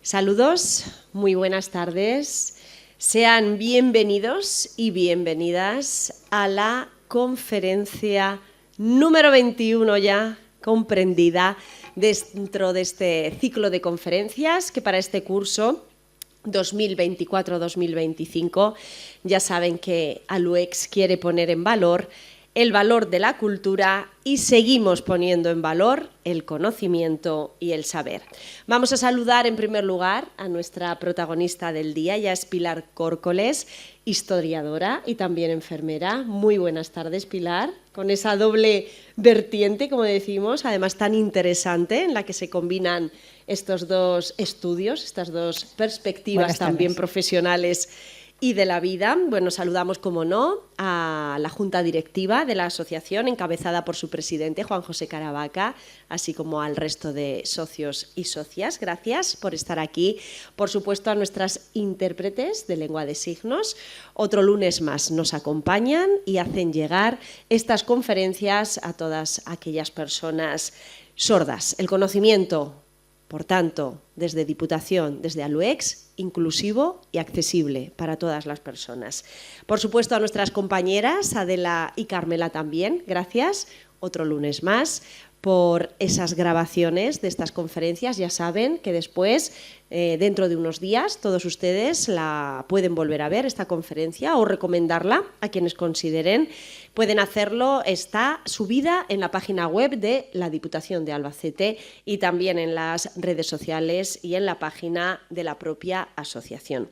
Saludos, muy buenas tardes. Sean bienvenidos y bienvenidas a la conferencia número 21 ya comprendida dentro de este ciclo de conferencias que para este curso 2024-2025 ya saben que Aluex quiere poner en valor el valor de la cultura y seguimos poniendo en valor el conocimiento y el saber. Vamos a saludar en primer lugar a nuestra protagonista del día, ya es Pilar Córcoles, historiadora y también enfermera. Muy buenas tardes, Pilar, con esa doble vertiente, como decimos, además tan interesante en la que se combinan estos dos estudios, estas dos perspectivas también profesionales y de la vida. Bueno, saludamos, como no, a la Junta Directiva de la asociación, encabezada por su presidente, Juan José Caravaca, así como al resto de socios y socias. Gracias por estar aquí. Por supuesto, a nuestras intérpretes de lengua de signos. Otro lunes más nos acompañan y hacen llegar estas conferencias a todas aquellas personas sordas. El conocimiento, por tanto, desde Diputación, desde Aluex, inclusivo y accesible para todas las personas. Por supuesto, a nuestras compañeras, Adela y Carmela también, gracias. Otro lunes más por esas grabaciones de estas conferencias. Ya saben que después, dentro de unos días, todos ustedes la pueden volver a ver, esta conferencia, o recomendarla a quienes consideren. Pueden hacerlo, está subida en la página web de la Diputación de Albacete y también en las redes sociales y en la página de la propia asociación.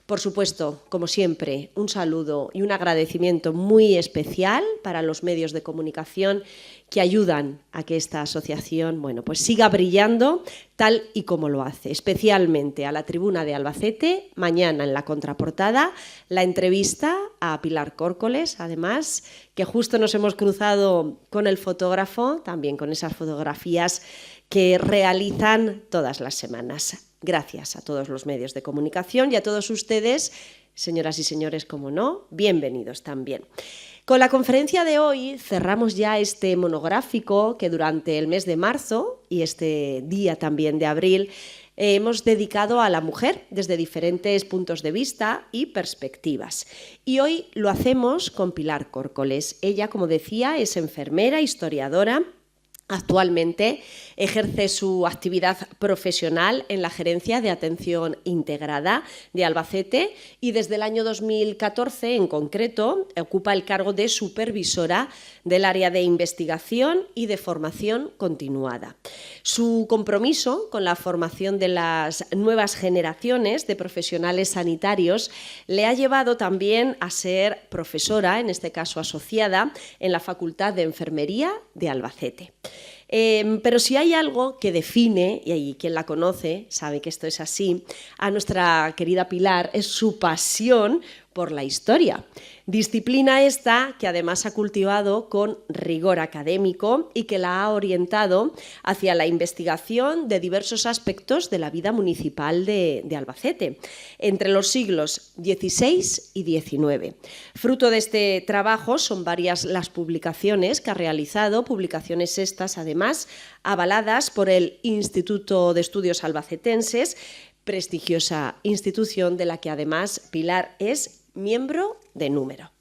Por supuesto, como siempre, un saludo y un agradecimiento muy especial para los medios de comunicación que ayudan a que esta asociación, pues siga brillando tal y como lo hace, especialmente a la Tribuna de Albacete. Mañana en la contraportada la entrevista a Pilar Córcoles, además, que justo nos hemos cruzado con el fotógrafo, también con esas fotografías que realizan todas las semanas. Gracias a todos los medios de comunicación y a todos ustedes, señoras y señores, como no, bienvenidos también. Con la conferencia de hoy cerramos ya este monográfico que durante el mes de marzo y este día también de abril hemos dedicado a la mujer desde diferentes puntos de vista y perspectivas. Y hoy lo hacemos con Pilar Córcoles. Ella, como decía, es enfermera, historiadora. Actualmente ejerce su actividad profesional en la Gerencia de Atención Integrada de Albacete y desde el año 2014 en concreto ocupa el cargo de supervisora del área de investigación y de formación continuada. Su compromiso con la formación de las nuevas generaciones de profesionales sanitarios le ha llevado también a ser profesora, en este caso asociada, en la Facultad de Enfermería de Albacete. Pero si hay algo que define, y quien la conoce sabe que esto es así, a nuestra querida Pilar es su pasión por la historia. Disciplina esta que además ha cultivado con rigor académico y que la ha orientado hacia la investigación de diversos aspectos de la vida municipal de Albacete, entre los siglos XVI y XIX. Fruto de este trabajo son varias las publicaciones que ha realizado, publicaciones estas además avaladas por el Instituto de Estudios Albacetenses, prestigiosa institución de la que además Pilar es miembro de número.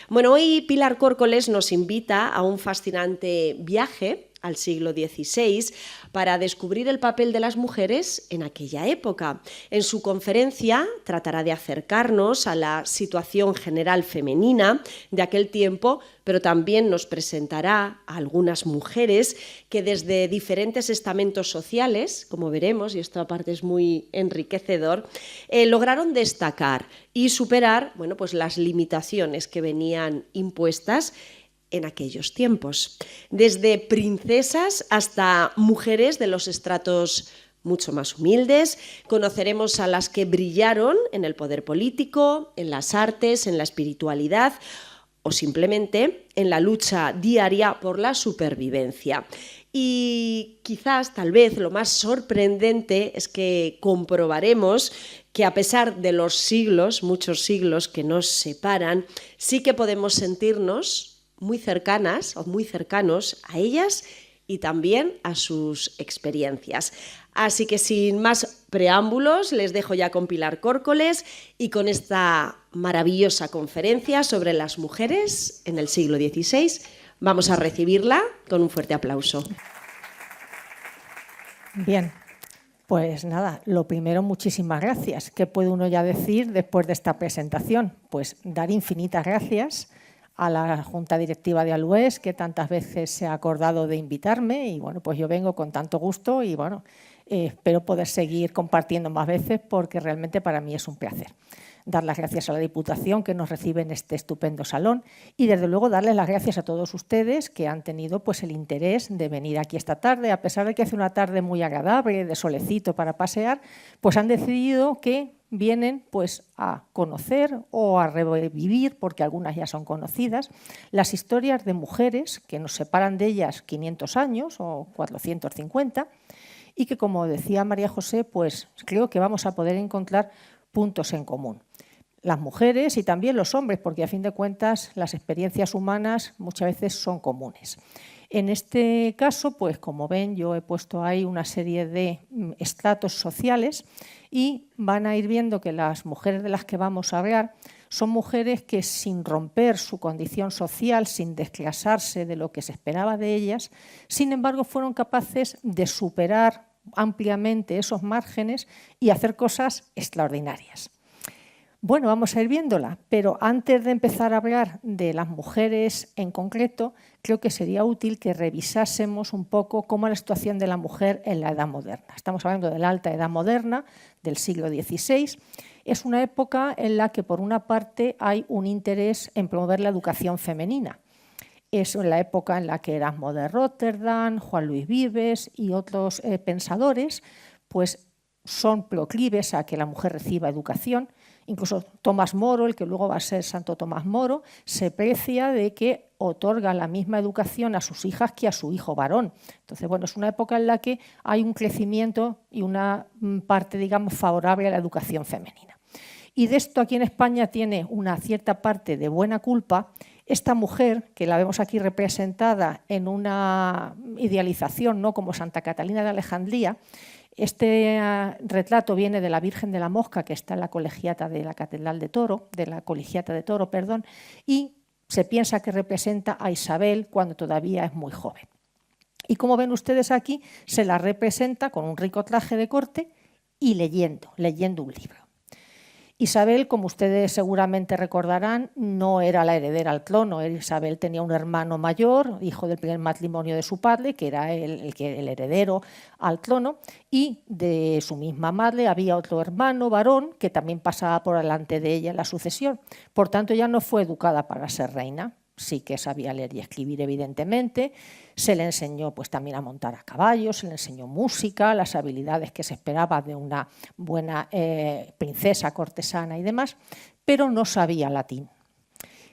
Hoy Pilar Córcoles nos invita a un fascinante viaje al siglo XVI para descubrir el papel de las mujeres en aquella época. En su conferencia tratará de acercarnos a la situación general femenina de aquel tiempo, pero también nos presentará a algunas mujeres que desde diferentes estamentos sociales, como veremos, y esto aparte es muy enriquecedor, lograron destacar y superar las limitaciones que venían impuestas en aquellos tiempos, desde princesas hasta mujeres de los estratos mucho más humildes. Conoceremos a las que brillaron en el poder político, en las artes, en la espiritualidad o simplemente en la lucha diaria por la supervivencia. Y quizás, tal vez, lo más sorprendente es que comprobaremos que a pesar de los siglos, muchos siglos que nos separan, sí que podemos sentirnos muy cercanas o muy cercanos a ellas y también a sus experiencias. Así que sin más preámbulos, les dejo ya con Pilar Córcoles y con esta maravillosa conferencia sobre las mujeres en el siglo XVI. Vamos a recibirla con un fuerte aplauso. Bien, pues nada, lo primero, muchísimas gracias. ¿Qué puede uno ya decir después de esta presentación? Pues dar infinitas gracias a la Junta Directiva de Alués, que tantas veces se ha acordado de invitarme, y bueno, pues yo vengo con tanto gusto y bueno, espero poder seguir compartiendo más veces porque realmente para mí es un placer. Dar las gracias a la Diputación que nos recibe en este estupendo salón y desde luego darles las gracias a todos ustedes que han tenido pues el interés de venir aquí esta tarde, a pesar de que hace una tarde muy agradable, de solecito para pasear, pues han decidido que vienen pues a conocer o a revivir, porque algunas ya son conocidas, las historias de mujeres que nos separan de ellas 500 años o 450 y que, como decía María José, pues creo que vamos a poder encontrar puntos en común. Las mujeres y también los hombres, porque a fin de cuentas las experiencias humanas muchas veces son comunes. En este caso, pues como ven, yo he puesto ahí una serie de estratos sociales y van a ir viendo que las mujeres de las que vamos a hablar son mujeres que sin romper su condición social, sin desclasarse de lo que se esperaba de ellas, sin embargo fueron capaces de superar ampliamente esos márgenes y hacer cosas extraordinarias. Bueno, vamos a ir viéndola, pero antes de empezar a hablar de las mujeres en concreto, creo que sería útil que revisásemos un poco cómo es la situación de la mujer en la Edad Moderna. Estamos hablando de la Alta Edad Moderna, del siglo XVI. Es una época en la que, por una parte, hay un interés en promover la educación femenina. Es la época en la que Erasmo de Róterdam, Juan Luis Vives y otros pensadores pues, son proclives a que la mujer reciba educación. Incluso Tomás Moro, el que luego va a ser Santo Tomás Moro, se precia de que otorga la misma educación a sus hijas que a su hijo varón. Entonces, bueno, es una época en la que hay un crecimiento y una parte, digamos, favorable a la educación femenina. Y de esto aquí en España tiene una cierta parte de buena culpa esta mujer, que la vemos aquí representada en una idealización, ¿no?, como Santa Catalina de Alejandría. Este retrato viene de la Virgen de la Mosca, que está en la colegiata de la Catedral de Toro, y se piensa que representa a Isabel cuando todavía es muy joven. Y como ven ustedes aquí, se la representa con un rico traje de corte y leyendo un libro. Isabel, como ustedes seguramente recordarán, no era la heredera al trono. Isabel tenía un hermano mayor, hijo del primer matrimonio de su padre, que era el heredero al trono, y de su misma madre había otro hermano varón que también pasaba por delante de ella en la sucesión. Por tanto, ella no fue educada para ser reina. Sí que sabía leer y escribir, evidentemente. Se le enseñó pues, también a montar a caballo, se le enseñó música, las habilidades que se esperaba de una buena princesa cortesana y demás, pero no sabía latín.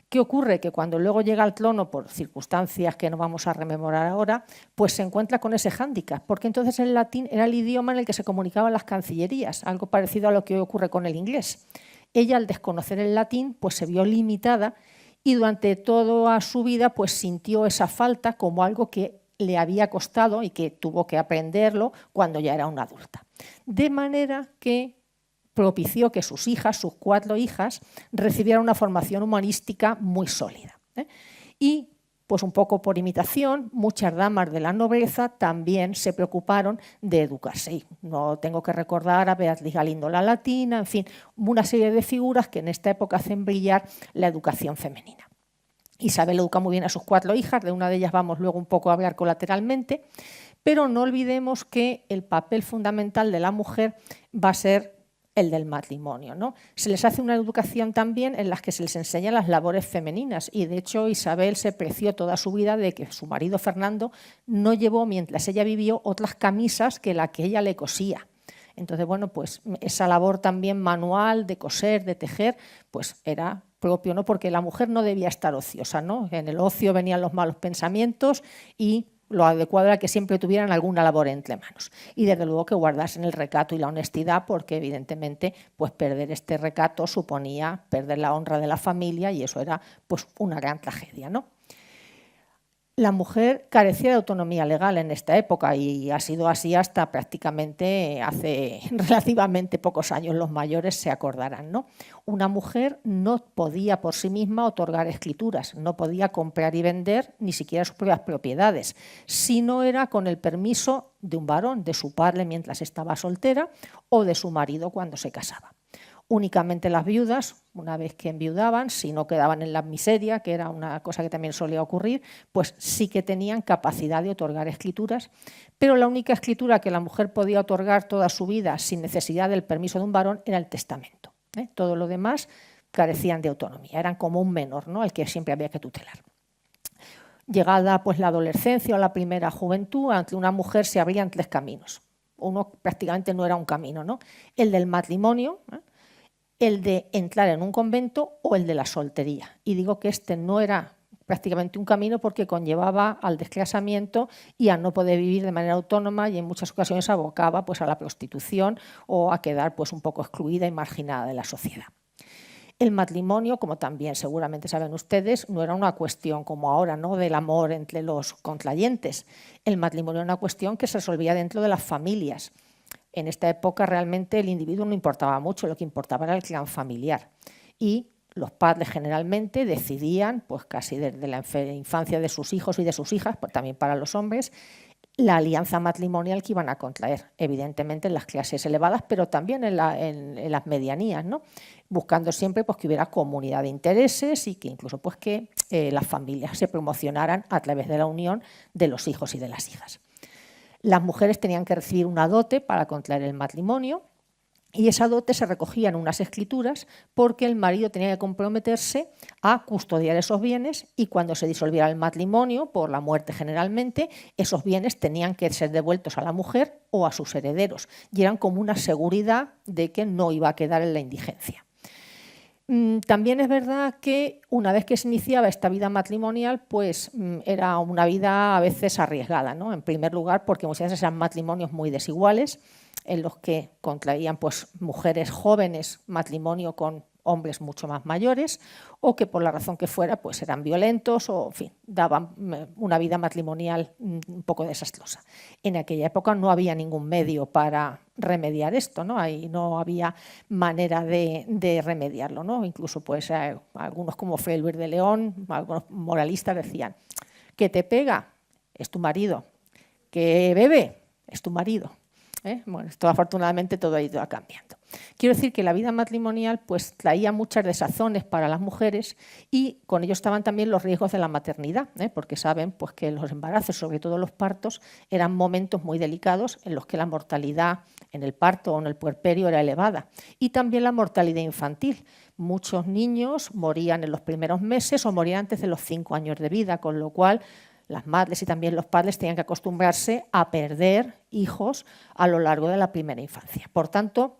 ¿Qué ocurre? Que cuando luego llega al trono, por circunstancias que no vamos a rememorar ahora, pues se encuentra con ese hándicap, porque entonces el latín era el idioma en el que se comunicaban las cancillerías, algo parecido a lo que hoy ocurre con el inglés. Ella, al desconocer el latín, pues se vio limitada y durante toda su vida pues sintió esa falta como algo que le había costado y que tuvo que aprenderlo cuando ya era una adulta. De manera que propició que sus hijas, sus 4 hijas, recibieran una formación humanística muy sólida. Y pues un poco por imitación, muchas damas de la nobleza también se preocuparon de educarse. Y no tengo que recordar a Beatriz Galindo la Latina, en fin, una serie de figuras que en esta época hacen brillar la educación femenina. Isabel educa muy bien a sus 4 hijas, de una de ellas vamos luego un poco a hablar colateralmente, pero no olvidemos que el papel fundamental de la mujer va a ser el del matrimonio, ¿no? Se les hace una educación también en la que se les enseñan las labores femeninas y de hecho Isabel se preció toda su vida de que su marido Fernando no llevó mientras ella vivió otras camisas que la que ella le cosía. Entonces, bueno, pues esa labor también manual de coser, de tejer, pues era propio, ¿no? Porque la mujer no debía estar ociosa, ¿no? En el ocio venían los malos pensamientos y lo adecuado era que siempre tuvieran alguna labor entre manos. Y desde luego que guardasen el recato y la honestidad, porque evidentemente pues perder este recato suponía perder la honra de la familia y eso era pues una gran tragedia, ¿no? La mujer carecía de autonomía legal en esta época y ha sido así hasta prácticamente hace relativamente pocos años, los mayores se acordarán, ¿no? Una mujer no podía por sí misma otorgar escrituras, no podía comprar y vender ni siquiera sus propias propiedades, si no era con el permiso de un varón, de su padre mientras estaba soltera o de su marido cuando se casaba. Únicamente las viudas, una vez que enviudaban, si no quedaban en la miseria, que era una cosa que también solía ocurrir, pues sí que tenían capacidad de otorgar escrituras, pero la única escritura que la mujer podía otorgar toda su vida sin necesidad del permiso de un varón era el testamento. Todo lo demás carecían de autonomía, eran como un menor, ¿no?, al que siempre había que tutelar. Llegada pues la adolescencia o la primera juventud, ante una mujer se abrían 3 caminos. Uno prácticamente no era un camino, ¿no? El del matrimonio, el de entrar en un convento o el de la soltería. Y digo que este no era prácticamente un camino porque conllevaba al desclasamiento y a no poder vivir de manera autónoma y en muchas ocasiones abocaba pues a la prostitución o a quedar pues un poco excluida y marginada de la sociedad. El matrimonio, como también seguramente saben ustedes, no era una cuestión como ahora, ¿no?, del amor entre los contrayentes. El matrimonio era una cuestión que se resolvía dentro de las familias. En esta época realmente el individuo no importaba mucho, lo que importaba era el clan familiar. Y los padres generalmente decidían, pues casi desde la infancia de sus hijos y de sus hijas, pues también para los hombres, la alianza matrimonial que iban a contraer, evidentemente en las clases elevadas, pero también en las medianías, ¿no?, buscando siempre pues que hubiera comunidad de intereses y que incluso pues que las familias se promocionaran a través de la unión de los hijos y de las hijas. Las mujeres tenían que recibir una dote para contraer el matrimonio y esa dote se recogía en unas escrituras porque el marido tenía que comprometerse a custodiar esos bienes y cuando se disolviera el matrimonio, por la muerte generalmente, esos bienes tenían que ser devueltos a la mujer o a sus herederos y eran como una seguridad de que no iba a quedar en la indigencia. También es verdad que una vez que se iniciaba esta vida matrimonial, pues era una vida a veces arriesgada, ¿no? En primer lugar, porque muchas veces eran matrimonios muy desiguales, en los que contraían pues mujeres jóvenes matrimonio con hombres mucho más mayores o que por la razón que fuera pues eran violentos o en fin, daban una vida matrimonial un poco desastrosa. En aquella época no había ningún medio para remediar esto, ¿no? Ahí no había manera de remediarlo, ¿no? Incluso pues algunos como Fray Luis de León, algunos moralistas decían: que te pega, es tu marido, que bebe, es tu marido. Bueno, esto afortunadamente todo ha ido cambiando. Quiero decir que la vida matrimonial pues traía muchas desazones para las mujeres y con ello estaban también los riesgos de la maternidad, porque saben pues que los embarazos, sobre todo los partos, eran momentos muy delicados en los que la mortalidad en el parto o en el puerperio era elevada y también la mortalidad infantil. Muchos niños morían en los primeros meses o morían antes de los 5 años de vida, con lo cual las madres y también los padres tenían que acostumbrarse a perder hijos a lo largo de la primera infancia. Por tanto,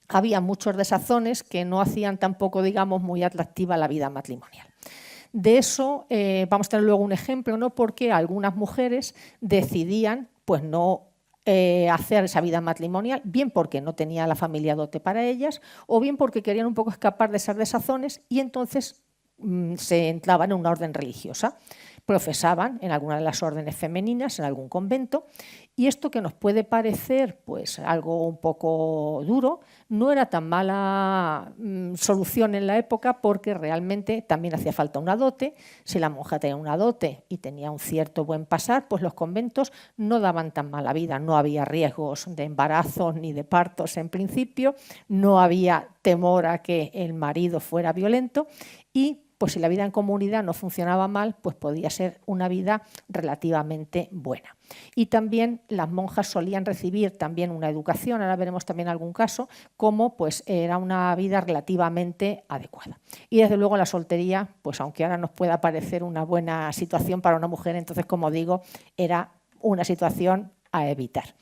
había muchos desazones que no hacían tampoco, digamos, muy atractiva la vida matrimonial. De eso vamos a tener luego un ejemplo, ¿no?, porque algunas mujeres decidían pues no hacer esa vida matrimonial, bien porque no tenía la familia dote para ellas o bien porque querían un poco escapar de esas desazones y entonces se entraban en una orden religiosa. Profesaban en alguna de las órdenes femeninas, en algún convento, y esto que nos puede parecer pues algo un poco duro, no era tan mala solución en la época porque realmente también hacía falta una dote. Si la monja tenía una dote y tenía un cierto buen pasar, pues los conventos no daban tan mala vida, no había riesgos de embarazos ni de partos en principio, no había temor a que el marido fuera violento y pues si la vida en comunidad no funcionaba mal, pues podía ser una vida relativamente buena. Y también las monjas solían recibir también una educación, ahora veremos también algún caso, como pues era una vida relativamente adecuada. Y desde luego la soltería, pues aunque ahora nos pueda parecer una buena situación para una mujer, entonces como digo, era una situación a evitar.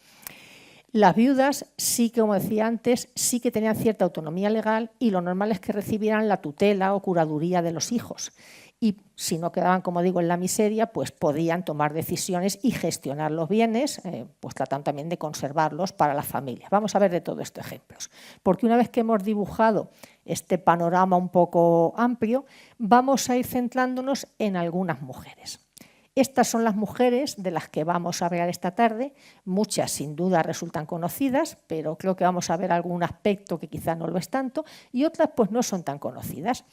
Las viudas sí que, como decía antes, sí que tenían cierta autonomía legal y lo normal es que recibieran la tutela o curaduría de los hijos. Y si no quedaban, como digo, en la miseria, pues podían tomar decisiones y gestionar los bienes, pues tratando también de conservarlos para la familia. Vamos a ver de todo esto ejemplos, porque una vez que hemos dibujado este panorama un poco amplio, vamos a ir centrándonos en algunas mujeres. Estas son las mujeres de las que vamos a hablar esta tarde. Muchas sin duda resultan conocidas, pero creo que vamos a ver algún aspecto que quizá no lo es tanto, y otras pues no son tan conocidas.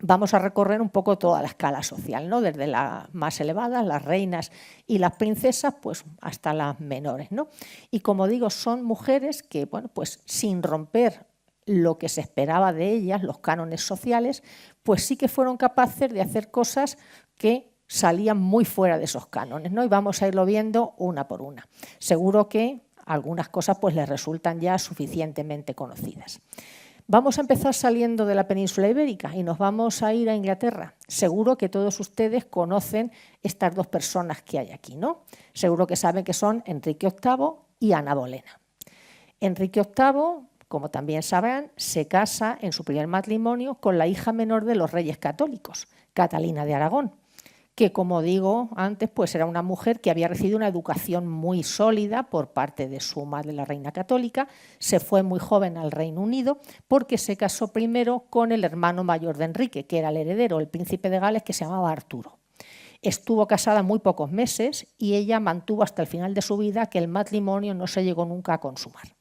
Vamos a recorrer un poco toda la escala social, ¿no? Desde las más elevadas, las reinas y las princesas, pues hasta las menores, ¿no? Y como digo, son mujeres que, bueno, pues sin romper lo que se esperaba de ellas, los cánones sociales, pues sí que fueron capaces de hacer cosas que salían muy fuera de esos cánones, ¿no? Y vamos a irlo viendo una por una. Seguro que algunas cosas pues les resultan ya suficientemente conocidas. Vamos a empezar saliendo de la península ibérica y nos vamos a ir a Inglaterra. Seguro que todos ustedes conocen estas dos personas que hay aquí, ¿no? Seguro que saben que son Enrique VIII y Ana Bolena. Enrique VIII, como también sabrán, se casa en su primer matrimonio con la hija menor de los reyes católicos, Catalina de Aragón, que, como digo antes, pues era una mujer que había recibido una educación muy sólida por parte de su madre, la reina católica. Se fue muy joven al Reino Unido porque se casó primero con el hermano mayor de Enrique, que era el heredero, el príncipe de Gales, que se llamaba Arturo. Estuvo casada muy pocos meses y ella mantuvo hasta el final de su vida que el matrimonio no se llegó nunca a consumar.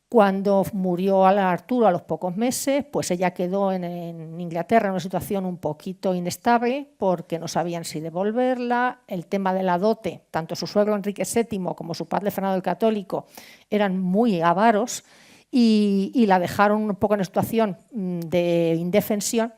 Cuando murió Arturo a los pocos meses, pues ella quedó en Inglaterra en una situación un poquito inestable porque no sabían si devolverla. El tema de la dote, tanto su suegro Enrique VII como su padre Fernando el Católico eran muy avaros y la dejaron un poco en situación de indefensión,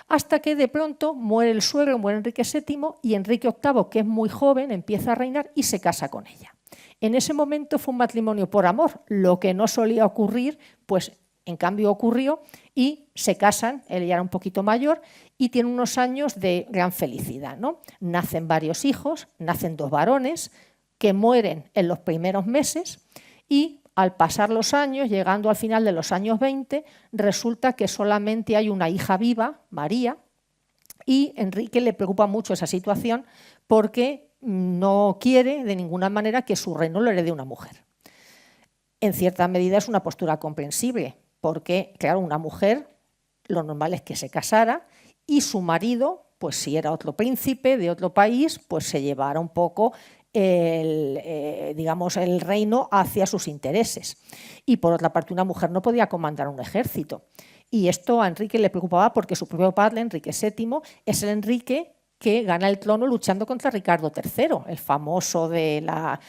hasta que de pronto muere el suegro, muere Enrique VII y Enrique VIII, que es muy joven, empieza a reinar y se casa con ella. En ese momento fue un matrimonio por amor, lo que no solía ocurrir, pues en cambio ocurrió y se casan, él ya era un poquito mayor y tiene unos años de gran felicidad, ¿no? Nacen varios hijos, nacen 2 varones que mueren en los primeros meses y al pasar los años, llegando al final de los años 20, resulta que solamente hay una hija viva, María, y Enrique le preocupa mucho esa situación porque no quiere de ninguna manera que su reino lo herede una mujer. En cierta medida es una postura comprensible, porque, claro, una mujer lo normal es que se casara y su marido, pues si era otro príncipe de otro país, pues se llevara un poco digamos, el reino hacia sus intereses. Y por otra parte, una mujer no podía comandar un ejército. Y esto a Enrique le preocupaba porque su propio padre, Enrique VII, es el Enrique que gana el trono luchando contra Ricardo III, el famoso de la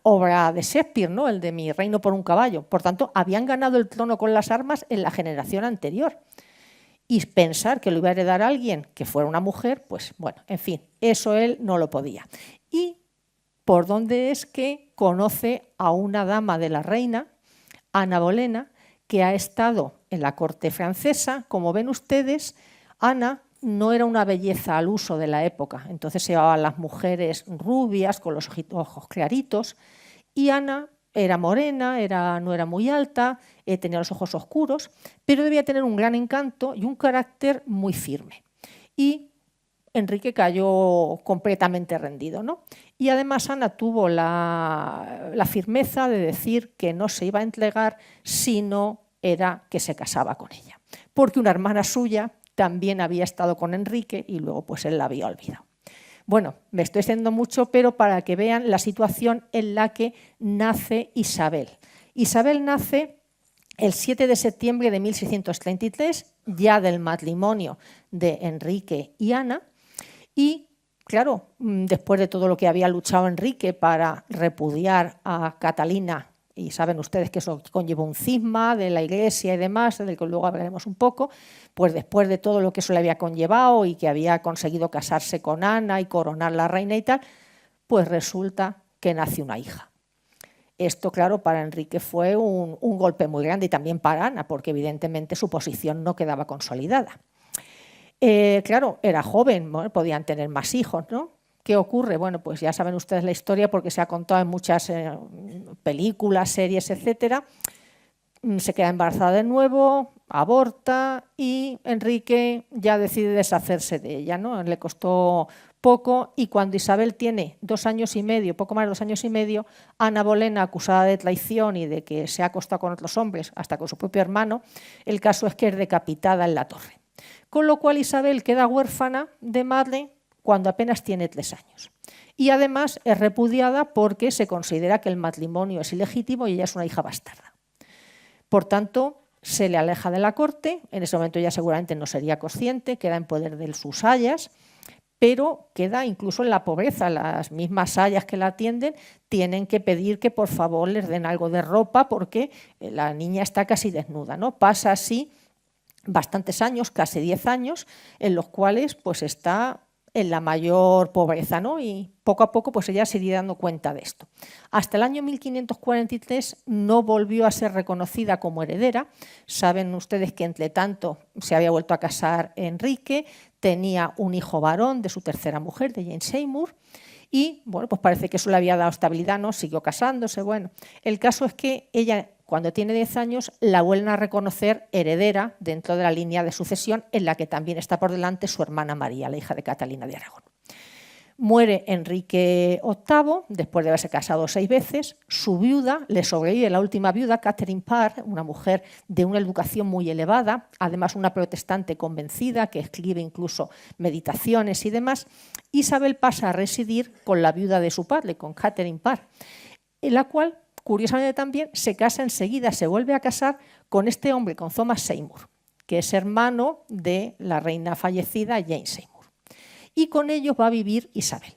obra de Shakespeare, ¿no? El de Mi reino por un caballo. Por tanto, habían ganado el trono con las armas en la generación anterior. Y pensar que lo iba a heredar a alguien que fuera una mujer, pues bueno, en fin, eso él no lo podía. ¿Y por dónde es que conoce a una dama de la reina, Ana Bolena, que ha estado en la corte francesa? Como ven ustedes, Ana no era una belleza al uso de la época, entonces se llevaban las mujeres rubias con los ojos claritos, y Ana era morena, no era muy alta, tenía los ojos oscuros, pero debía tener un gran encanto y un carácter muy firme. Y Enrique cayó completamente rendido, ¿no? Y además Ana tuvo la firmeza de decir que no se iba a entregar si no era que se casaba con ella, porque una hermana suya también había estado con Enrique y luego pues él la había olvidado. Bueno, me estoy extendiendo mucho, pero para que vean la situación en la que nace Isabel. Isabel nace el 7 de septiembre de 1633, ya del matrimonio de Enrique y Ana, y claro, después de todo lo que había luchado Enrique para repudiar a Catalina, y saben ustedes que eso conllevó un cisma de la Iglesia y demás, del que luego hablaremos un poco, pues después de todo lo que eso le había conllevado y que había conseguido casarse con Ana y coronar la reina y tal, pues resulta que nace una hija. Esto, claro, para Enrique fue un golpe muy grande y también para Ana, porque evidentemente su posición no quedaba consolidada. Claro, era joven, bueno, podían tener más hijos, ¿no? ¿Qué ocurre? Bueno, pues ya saben ustedes la historia porque se ha contado en muchas películas, series, etcétera. Se queda embarazada de nuevo, aborta y Enrique ya decide deshacerse de ella, ¿no? Le costó poco y cuando Isabel tiene 2 años y medio, poco más de 2 años y medio, Ana Bolena, acusada de traición y de que se ha acostado con otros hombres, hasta con su propio hermano, el caso es que es decapitada en la torre. Con lo cual Isabel queda huérfana de madre cuando apenas tiene 3 años. Y además es repudiada porque se considera que el matrimonio es ilegítimo y ella es una hija bastarda. Por tanto, se le aleja de la corte, en ese momento ella seguramente no sería consciente, queda en poder de sus ayas, pero queda incluso en la pobreza. Las mismas ayas que la atienden tienen que pedir que por favor les den algo de ropa porque la niña está casi desnuda, ¿no? Pasa así bastantes años, casi 10 años, en los cuales pues está en la mayor pobreza, ¿no? Y poco a poco pues ella se iría dando cuenta de esto. Hasta el año 1543 no volvió a ser reconocida como heredera. Saben ustedes que entre tanto se había vuelto a casar Enrique, tenía un hijo varón de su tercera mujer, de Jane Seymour, y bueno, pues parece que eso le había dado estabilidad, ¿no? Siguió casándose. Bueno, el caso es que ella, cuando tiene 10 años, la vuelven a reconocer heredera dentro de la línea de sucesión, en la que también está por delante su hermana María, la hija de Catalina de Aragón. Muere Enrique VIII, después de haberse casado 6 veces. Su viuda, le sobrevive la última viuda, Catherine Parr, una mujer de una educación muy elevada, además una protestante convencida que escribe incluso meditaciones y demás. Isabel pasa a residir con la viuda de su padre, con Catherine Parr, en la cual, curiosamente también, se casa enseguida, se vuelve a casar con este hombre, con Thomas Seymour, que es hermano de la reina fallecida Jane Seymour. Y con ellos va a vivir Isabel.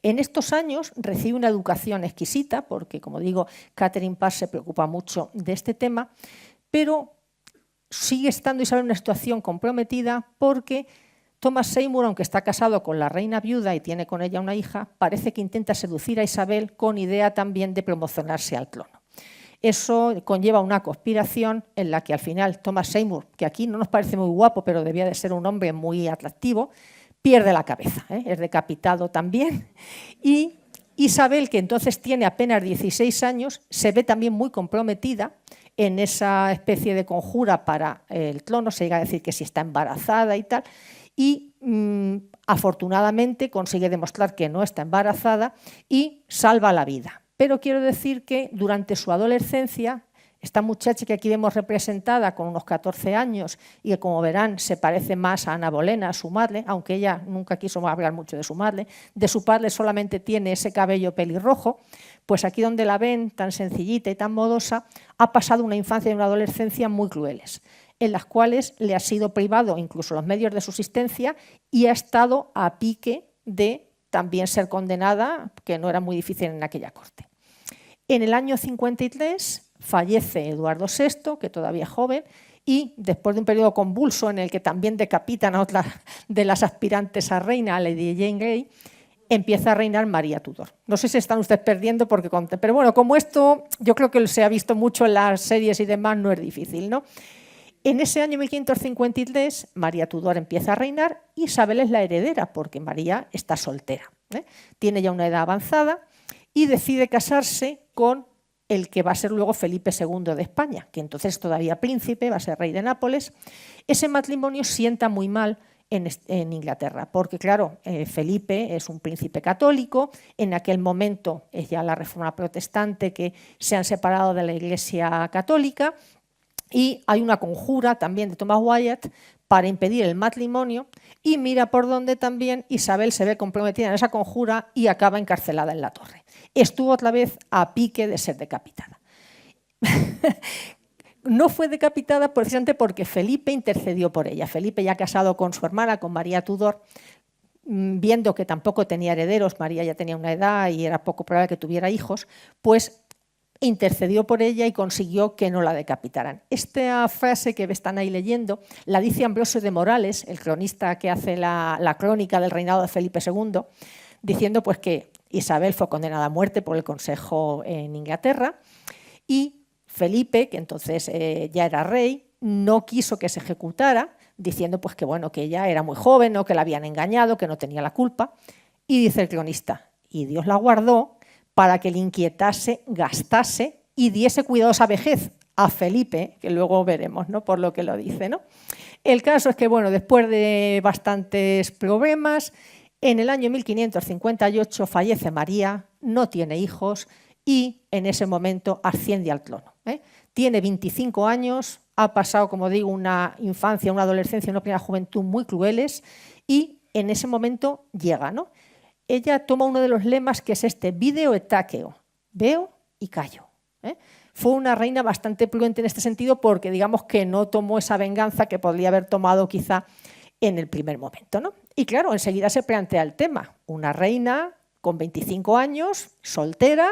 En estos años recibe una educación exquisita, porque, como digo, Catherine Parr se preocupa mucho de este tema, pero sigue estando Isabel en una situación comprometida porque Thomas Seymour, aunque está casado con la reina viuda y tiene con ella una hija, parece que intenta seducir a Isabel con idea también de promocionarse al trono. Eso conlleva una conspiración en la que al final Thomas Seymour, que aquí no nos parece muy guapo, pero debía de ser un hombre muy atractivo, pierde la cabeza, es decapitado también. Y Isabel, que entonces tiene apenas 16 años, se ve también muy comprometida en esa especie de conjura para el trono, se llega a decir que si está embarazada y tal, y afortunadamente consigue demostrar que no está embarazada y salva la vida. Pero quiero decir que durante su adolescencia, esta muchacha que aquí vemos representada con unos 14 años y que, como verán, se parece más a Ana Bolena, a su madre, aunque ella nunca quiso hablar mucho de su padre solamente tiene ese cabello pelirrojo, pues aquí donde la ven, tan sencillita y tan modosa, ha pasado una infancia y una adolescencia muy crueles, en las cuales le ha sido privado incluso los medios de subsistencia y ha estado a pique de también ser condenada, que no era muy difícil en aquella corte. En el año 53 fallece Eduardo VI, que todavía es joven, y después de un periodo convulso en el que también decapitan a otra de las aspirantes a reina, a Lady Jane Grey, empieza a reinar María Tudor. No sé si están ustedes perdiendo porque conté, pero bueno, como esto yo creo que se ha visto mucho en las series y demás, no es difícil, ¿no? En ese año 1553, María Tudor empieza a reinar y Isabel es la heredera porque María está soltera, tiene ya una edad avanzada y decide casarse con el que va a ser luego Felipe II de España, que entonces todavía príncipe, va a ser rey de Nápoles. Ese matrimonio sienta muy mal en Inglaterra, porque claro, Felipe es un príncipe católico, en aquel momento es ya la reforma protestante que se han separado de la Iglesia católica, y hay una conjura también de Thomas Wyatt para impedir el matrimonio, y mira por dónde también Isabel se ve comprometida en esa conjura y acaba encarcelada en la Torre. Estuvo otra vez a pique de ser decapitada. No fue decapitada precisamente porque Felipe intercedió por ella. Felipe, ya casado con su hermana, con María Tudor, viendo que tampoco tenía herederos, María ya tenía una edad y era poco probable que tuviera hijos, pues intercedió por ella y consiguió que no la decapitaran. Esta frase que están ahí leyendo la dice Ambrosio de Morales, el cronista que hace la crónica del reinado de Felipe II, diciendo pues que Isabel fue condenada a muerte por el Consejo en Inglaterra y Felipe, que entonces ya era rey, no quiso que se ejecutara, diciendo pues que bueno, que ella era muy joven, ¿no? Que la habían engañado, que no tenía la culpa. Y dice el cronista, y Dios la guardó para que le inquietase, gastase y diese cuidadosa vejez a Felipe, que luego veremos, ¿no? Por lo que lo dice, ¿no? El caso es que, bueno, después de bastantes problemas, en el año 1558 fallece María, no tiene hijos y en ese momento asciende al trono. Tiene 25 años, ha pasado, como digo, una infancia, una adolescencia, una primera juventud muy crueles y en ese momento llega, ¿no? Ella toma uno de los lemas que es este, video et taceo, veo y callo. Fue una reina bastante prudente en este sentido porque digamos que no tomó esa venganza que podría haber tomado quizá en el primer momento, ¿no? Y claro, enseguida se plantea el tema, una reina con 25 años, soltera,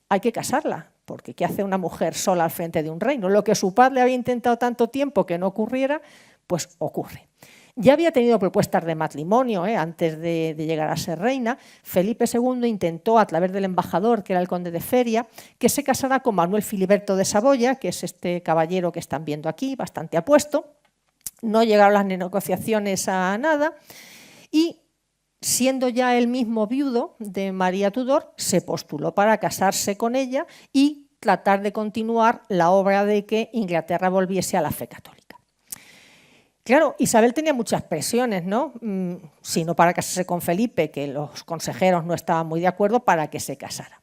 hay que casarla, porque ¿qué hace una mujer sola al frente de un reino? Lo que su padre había intentado tanto tiempo que no ocurriera, pues ocurre. Ya había tenido propuestas de matrimonio antes de llegar a ser reina. Felipe II intentó, a través del embajador, que era el conde de Feria, que se casara con Manuel Filiberto de Saboya, que es este caballero que están viendo aquí, bastante apuesto. No llegaron las negociaciones a nada y, siendo ya él mismo viudo de María Tudor, se postuló para casarse con ella y tratar de continuar la obra de que Inglaterra volviese a la fe católica. Claro, Isabel tenía muchas presiones, ¿no? Sino para casarse con Felipe, que los consejeros no estaban muy de acuerdo para que se casara.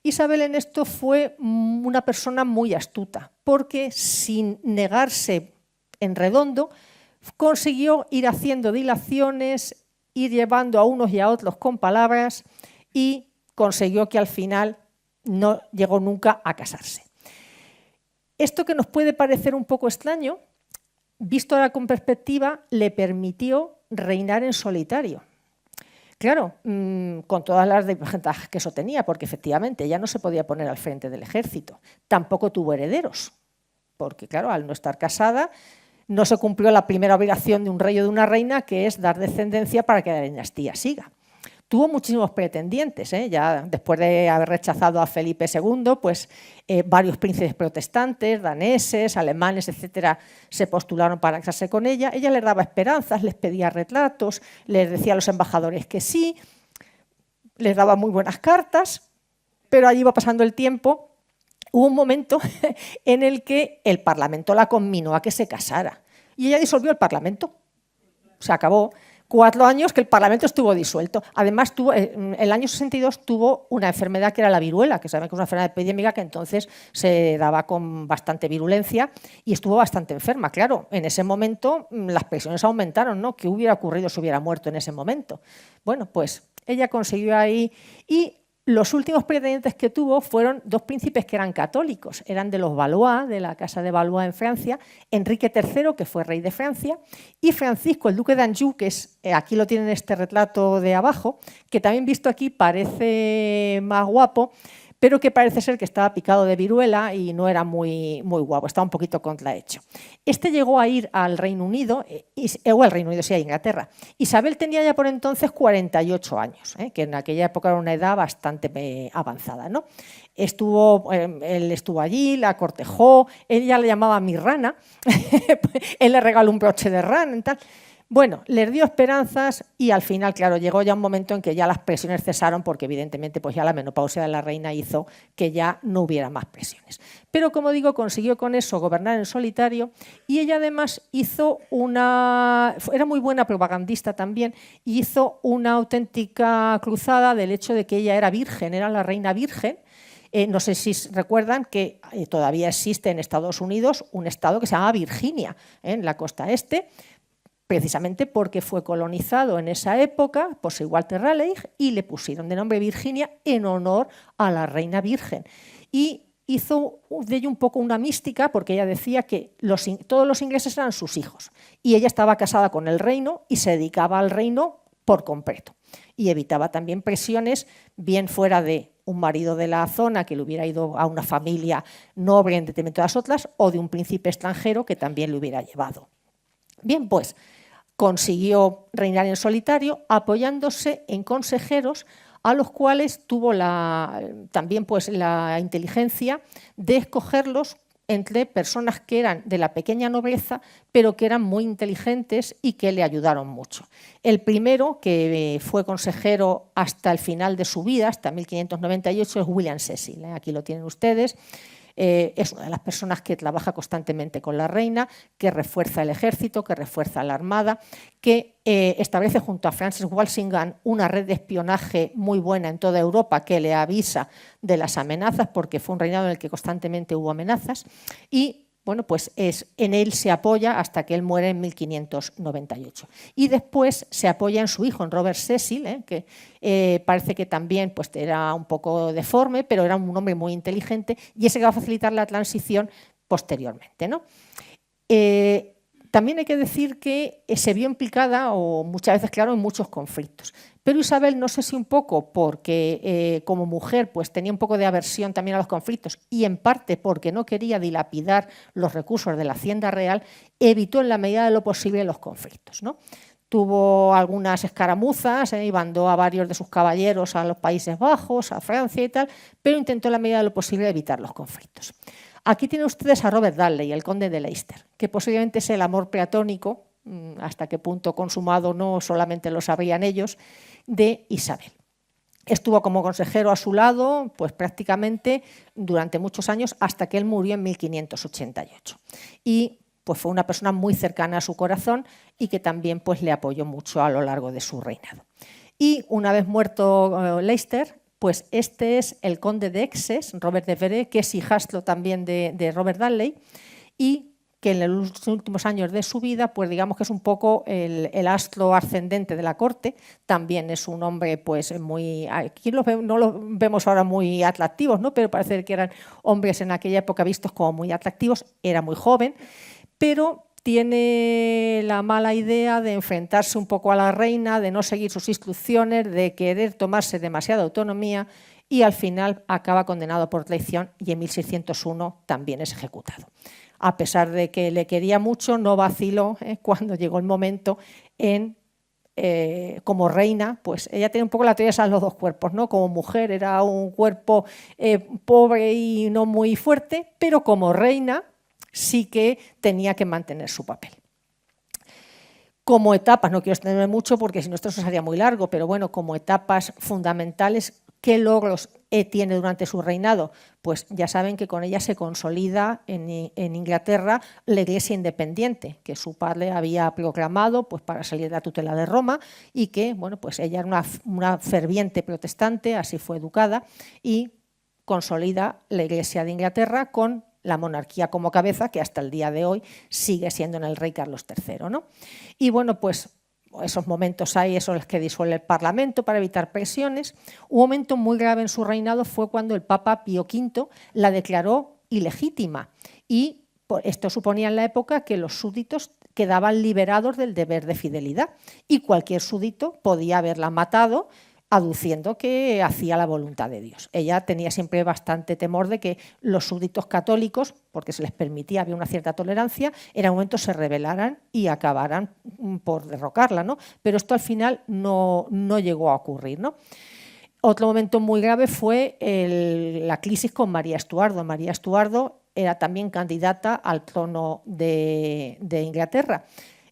Isabel en esto fue una persona muy astuta, porque sin negarse en redondo, consiguió ir haciendo dilaciones, ir llevando a unos y a otros con palabras y consiguió que al final no llegó nunca a casarse. Esto, que nos puede parecer un poco extraño, visto ahora con perspectiva, le permitió reinar en solitario. Claro, con todas las desventajas que eso tenía, porque efectivamente ella no se podía poner al frente del ejército. Tampoco tuvo herederos, porque claro, al no estar casada, no se cumplió la primera obligación de un rey o de una reina, que es dar descendencia para que la dinastía siga. Tuvo muchísimos pretendientes, ya después de haber rechazado a Felipe II, pues varios príncipes protestantes, daneses, alemanes, etcétera, se postularon para casarse con ella. Ella les daba esperanzas, les pedía retratos, les decía a los embajadores que sí, les daba muy buenas cartas, pero allí iba pasando el tiempo. Hubo un momento en el que el Parlamento la conminó a que se casara y ella disolvió el Parlamento. Se acabó. 4 años que el Parlamento estuvo disuelto. Además, en el año 62 tuvo una enfermedad que era la viruela, que saben que es una enfermedad epidémica que entonces se daba con bastante virulencia y estuvo bastante enferma. Claro, en ese momento las presiones aumentaron, ¿no? ¿Qué hubiera ocurrido si hubiera muerto en ese momento? Bueno, pues ella consiguió ahí. Y los últimos pretendientes que tuvo fueron 2 príncipes que eran católicos, eran de los Valois, de la casa de Valois en Francia, Enrique III, que fue rey de Francia, y Francisco, el duque d'Anjou, que es, aquí lo tienen este retrato de abajo, que también visto aquí parece más guapo, pero que parece ser que estaba picado de viruela y no era muy guapo, estaba un poquito contrahecho. Este llegó a ir al Reino Unido, o al Reino Unido, sí, a Inglaterra. Isabel tenía ya por entonces 48 años, que en aquella época era una edad bastante avanzada, ¿no? Él estuvo allí, la cortejó, ella le llamaba mi rana, él le regaló un broche de rana y tal. Bueno, les dio esperanzas y al final, claro, llegó ya un momento en que ya las presiones cesaron porque evidentemente pues ya la menopausia de la reina hizo que ya no hubiera más presiones. Pero como digo, consiguió con eso gobernar en solitario y ella además era muy buena propagandista también, y hizo una auténtica cruzada del hecho de que ella era virgen, era la reina virgen. No sé si recuerdan que todavía existe en Estados Unidos un estado que se llama Virginia, en la costa este, precisamente porque fue colonizado en esa época por Sir Walter Raleigh y le pusieron de nombre Virginia en honor a la reina virgen. Y hizo de ello un poco una mística porque ella decía que todos los ingleses eran sus hijos y ella estaba casada con el reino y se dedicaba al reino por completo. Y evitaba también presiones, bien fuera de un marido de la zona que le hubiera ido a una familia noble en detrimento de las otras o de un príncipe extranjero que también le hubiera llevado. Bien, pues consiguió reinar en solitario apoyándose en consejeros a los cuales tuvo también pues, la inteligencia de escogerlos entre personas que eran de la pequeña nobleza, pero que eran muy inteligentes y que le ayudaron mucho. El primero, que fue consejero hasta el final de su vida, hasta 1598, es William Cecil. Aquí lo tienen ustedes. Es una de las personas que trabaja constantemente con la reina, que refuerza el ejército, que refuerza la armada, que establece junto a Francis Walsingham una red de espionaje muy buena en toda Europa que le avisa de las amenazas, porque fue un reinado en el que constantemente hubo amenazas, y bueno, pues en él se apoya hasta que él muere en 1598. Y después se apoya en su hijo, en Robert Cecil, que parece que también pues, era un poco deforme, pero era un hombre muy inteligente, y ese que va a facilitar la transición posteriormente, ¿no? También hay que decir que se vio implicada, o muchas veces, claro, en muchos conflictos. Pero Isabel, no sé si un poco porque como mujer pues tenía un poco de aversión también a los conflictos y en parte porque no quería dilapidar los recursos de la Hacienda Real, evitó en la medida de lo posible los conflictos, ¿no? Tuvo algunas escaramuzas y mandó a varios de sus caballeros a los Países Bajos, a Francia y tal, pero intentó en la medida de lo posible evitar los conflictos. Aquí tienen ustedes a Robert Dudley, el conde de Leicester, que posiblemente es el amor platónico, hasta qué punto consumado no solamente lo sabrían ellos, de Isabel. Estuvo como consejero a su lado pues prácticamente durante muchos años hasta que él murió en 1588. Y pues fue una persona muy cercana a su corazón y que también pues le apoyó mucho a lo largo de su reinado. Y una vez muerto Leicester, pues este es el conde de Essex, Robert de Vere, que es hijastro también de Robert Dudley y que en los últimos años de su vida, pues digamos que es un poco el astro ascendente de la corte. También es un hombre pues muy, aquí no los vemos ahora muy atractivos, ¿no? Pero parece que eran hombres en aquella época vistos como muy atractivos, era muy joven, pero tiene la mala idea de enfrentarse un poco a la reina, de no seguir sus instrucciones, de querer tomarse demasiada autonomía y al final acaba condenado por traición y en 1601 también es ejecutado. A pesar de que le quería mucho, no vaciló cuando llegó el momento como reina, pues ella tiene un poco la teoría de los dos cuerpos, ¿no? Como mujer era un cuerpo pobre y no muy fuerte, pero como reina sí que tenía que mantener su papel. Como etapas, no quiero extenderme mucho porque si no esto sería muy largo, pero bueno, como etapas fundamentales, ¿qué logros tiene durante su reinado? Pues ya saben que con ella se consolida en Inglaterra la Iglesia independiente, que su padre había proclamado pues, para salir de la tutela de Roma y que bueno, pues ella era una ferviente protestante, así fue educada, y consolida la Iglesia de Inglaterra con la monarquía como cabeza, que hasta el día de hoy sigue siendo en el rey Carlos III, ¿no? Y bueno, pues esos momentos hay, esos los que disuelve el Parlamento para evitar presiones. Un momento muy grave en su reinado fue cuando el Papa Pío V la declaró ilegítima y esto suponía en la época que los súbditos quedaban liberados del deber de fidelidad y cualquier súbdito podía haberla matado aduciendo que hacía la voluntad de Dios. Ella tenía siempre bastante temor de que los súbditos católicos, porque se les permitía, había una cierta tolerancia, en un momento se rebelaran y acabaran por derrocarla, ¿no? Pero esto al final no llegó a ocurrir, ¿no? Otro momento muy grave fue la crisis con María Estuardo. María Estuardo era también candidata al trono de Inglaterra.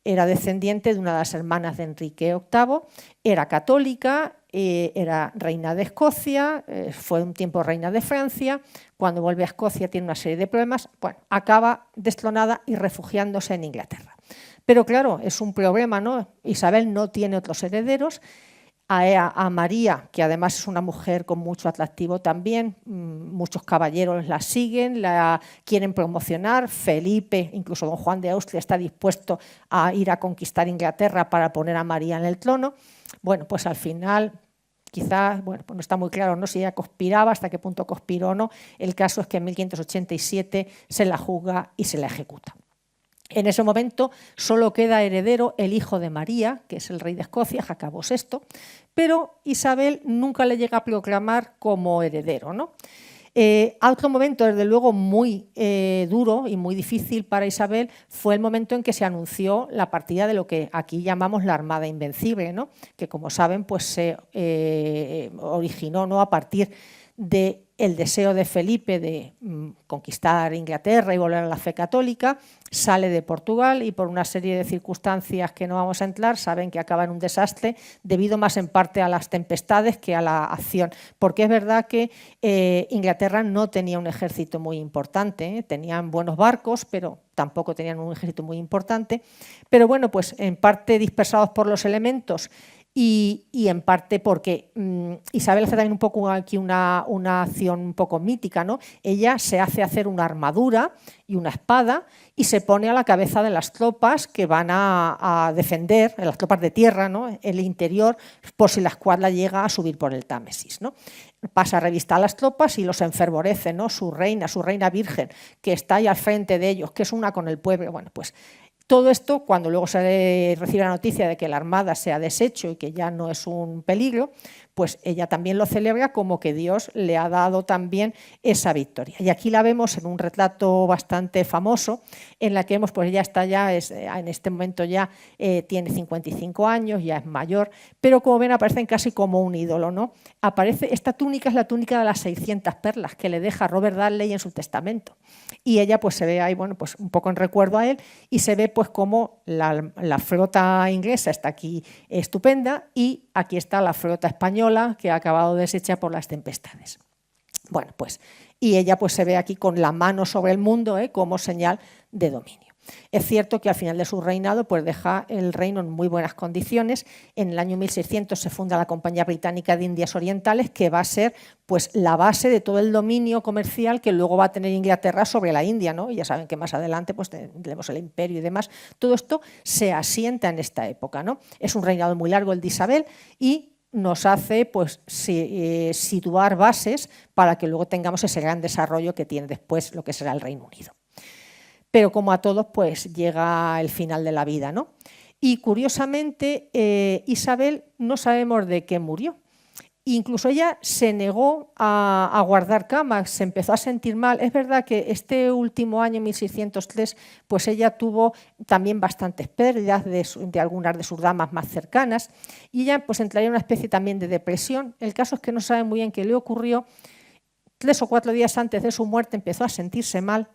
Era descendiente de una de las hermanas de Enrique VIII, era católica, era reina de Escocia, fue un tiempo reina de Francia. Cuando vuelve a Escocia tiene una serie de problemas, bueno, acaba destronada y refugiándose en Inglaterra. Pero claro, es un problema, ¿no? Isabel no tiene otros herederos. A María, que además es una mujer con mucho atractivo también, muchos caballeros la siguen, la quieren promocionar. Felipe, incluso don Juan de Austria, está dispuesto a ir a conquistar Inglaterra para poner a María en el trono. Bueno, pues al final, quizás, bueno, pues no está muy claro, ¿no?, si ella conspiraba, hasta qué punto conspiró o no. El caso es que en 1587 se la juzga y se la ejecuta. En ese momento solo queda heredero el hijo de María, que es el rey de Escocia, Jacobo VI, pero Isabel nunca le llega a proclamar como heredero, ¿no? Otro momento, desde luego, muy duro y muy difícil para Isabel fue el momento en que se anunció la partida de lo que aquí llamamos la Armada Invencible, ¿no?, que, como saben, pues se originó, ¿no?, a partir del deseo de Felipe de conquistar Inglaterra y volver a la fe católica. Sale de Portugal y por una serie de circunstancias que no vamos a entrar, saben que acaba en un desastre debido más en parte a las tempestades que a la acción, porque es verdad que Inglaterra no tenía un ejército muy importante, tenían buenos barcos, pero tampoco tenían un ejército muy importante, pero bueno, pues en parte dispersados por los elementos y en parte porque Isabel hace también un poco aquí una acción un poco mítica, ¿no? Ella se hace hacer una armadura y una espada y se pone a la cabeza de las tropas que van a defender, las tropas de tierra, ¿no? El interior, por si la escuadra llega a subir por el Támesis, ¿no? Pasa a revistar a las tropas y los enfervorece, ¿no? Su reina virgen, que está ahí al frente de ellos, que es una con el pueblo. Bueno, pues todo esto, cuando luego se recibe la noticia de que la Armada se ha deshecho y que ya no es un peligro, pues ella también lo celebra como que Dios le ha dado también esa victoria. Y aquí la vemos en un retrato bastante famoso, en la que vemos, pues ella está ya, en este momento ya tiene 55 años, ya es mayor, pero como ven aparecen casi como un ídolo, ¿no? Aparece, esta túnica es la túnica de las 600 perlas que le deja Robert Dudley en su testamento. Y ella pues se ve ahí, bueno, pues un poco en recuerdo a él, y se ve pues como la flota inglesa está aquí estupenda y aquí está la flota española que ha acabado deshecha por las tempestades. Bueno, pues, y ella pues se ve aquí con la mano sobre el mundo como señal de dominio. Es cierto que al final de su reinado pues deja el reino en muy buenas condiciones. En el año 1600 se funda la Compañía Británica de Indias Orientales, que va a ser pues la base de todo el dominio comercial que luego va a tener Inglaterra sobre la India, ¿no? Y ya saben que más adelante pues tenemos el imperio y demás. Todo esto se asienta en esta época, ¿no? Es un reinado muy largo el de Isabel y nos hace pues, situar bases para que luego tengamos ese gran desarrollo que tiene después lo que será el Reino Unido. Pero como a todos, pues llega el final de la vida, ¿no? Y curiosamente, Isabel no sabemos de qué murió. Incluso ella se negó a guardar camas, se empezó a sentir mal. Es verdad que este último año, 1603, pues ella tuvo también bastantes pérdidas de algunas de sus damas más cercanas y ella pues entraría en una especie también de depresión. El caso es que no sabe muy bien qué le ocurrió. 3 o 4 días antes de su muerte empezó a sentirse mal.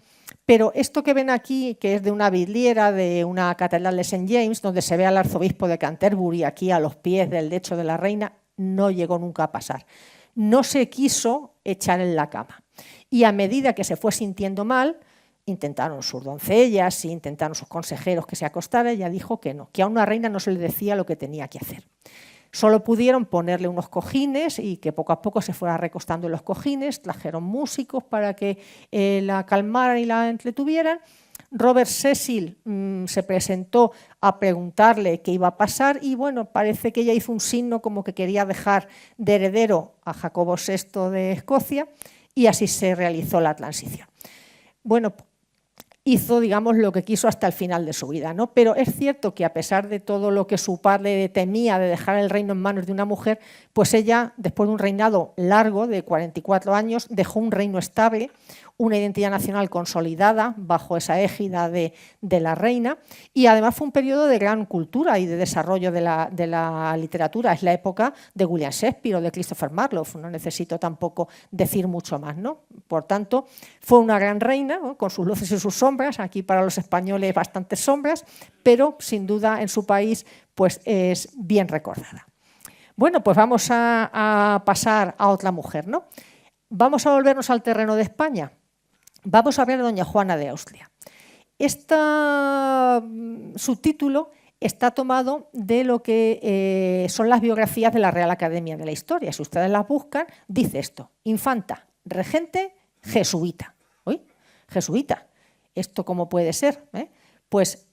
Pero esto que ven aquí, que es de una vidriera de una catedral de St. James, donde se ve al arzobispo de Canterbury aquí a los pies del lecho de la reina, no llegó nunca a pasar. No se quiso echar en la cama. Y a medida que se fue sintiendo mal, intentaron sus doncellas, intentaron sus consejeros que se acostara, ella dijo que no, que a una reina no se le decía lo que tenía que hacer. Solo pudieron ponerle unos cojines y que poco a poco se fuera recostando en los cojines, trajeron músicos para que la calmaran y la entretuvieran. Robert Cecil se presentó a preguntarle qué iba a pasar y bueno, parece que ella hizo un signo como que quería dejar de heredero a Jacobo VI de Escocia y así se realizó la transición. Bueno, hizo, digamos, lo que quiso hasta el final de su vida, ¿no? Pero es cierto que a pesar de todo lo que su padre temía de dejar el reino en manos de una mujer, pues ella, después de un reinado largo de 44 años, dejó un reino estable, una identidad nacional consolidada bajo esa égida de la reina y además fue un periodo de gran cultura y de desarrollo de la literatura. Es la época de William Shakespeare o de Christopher Marlowe, no necesito tampoco decir mucho más, ¿no? Por tanto, fue una gran reina, ¿no? Con sus luces y sus sombras, aquí para los españoles bastantes sombras, pero sin duda en su país pues es bien recordada. Bueno, pues vamos a pasar a otra mujer, ¿no? Vamos a volvernos al terreno de España. Vamos a ver a doña Juana de Austria. Este subtítulo está tomado de lo que son las biografías de la Real Academia de la Historia. Si ustedes las buscan, dice esto: infanta, regente, jesuita. ¿Uy? Jesuita. ¿Esto cómo puede ser? Pues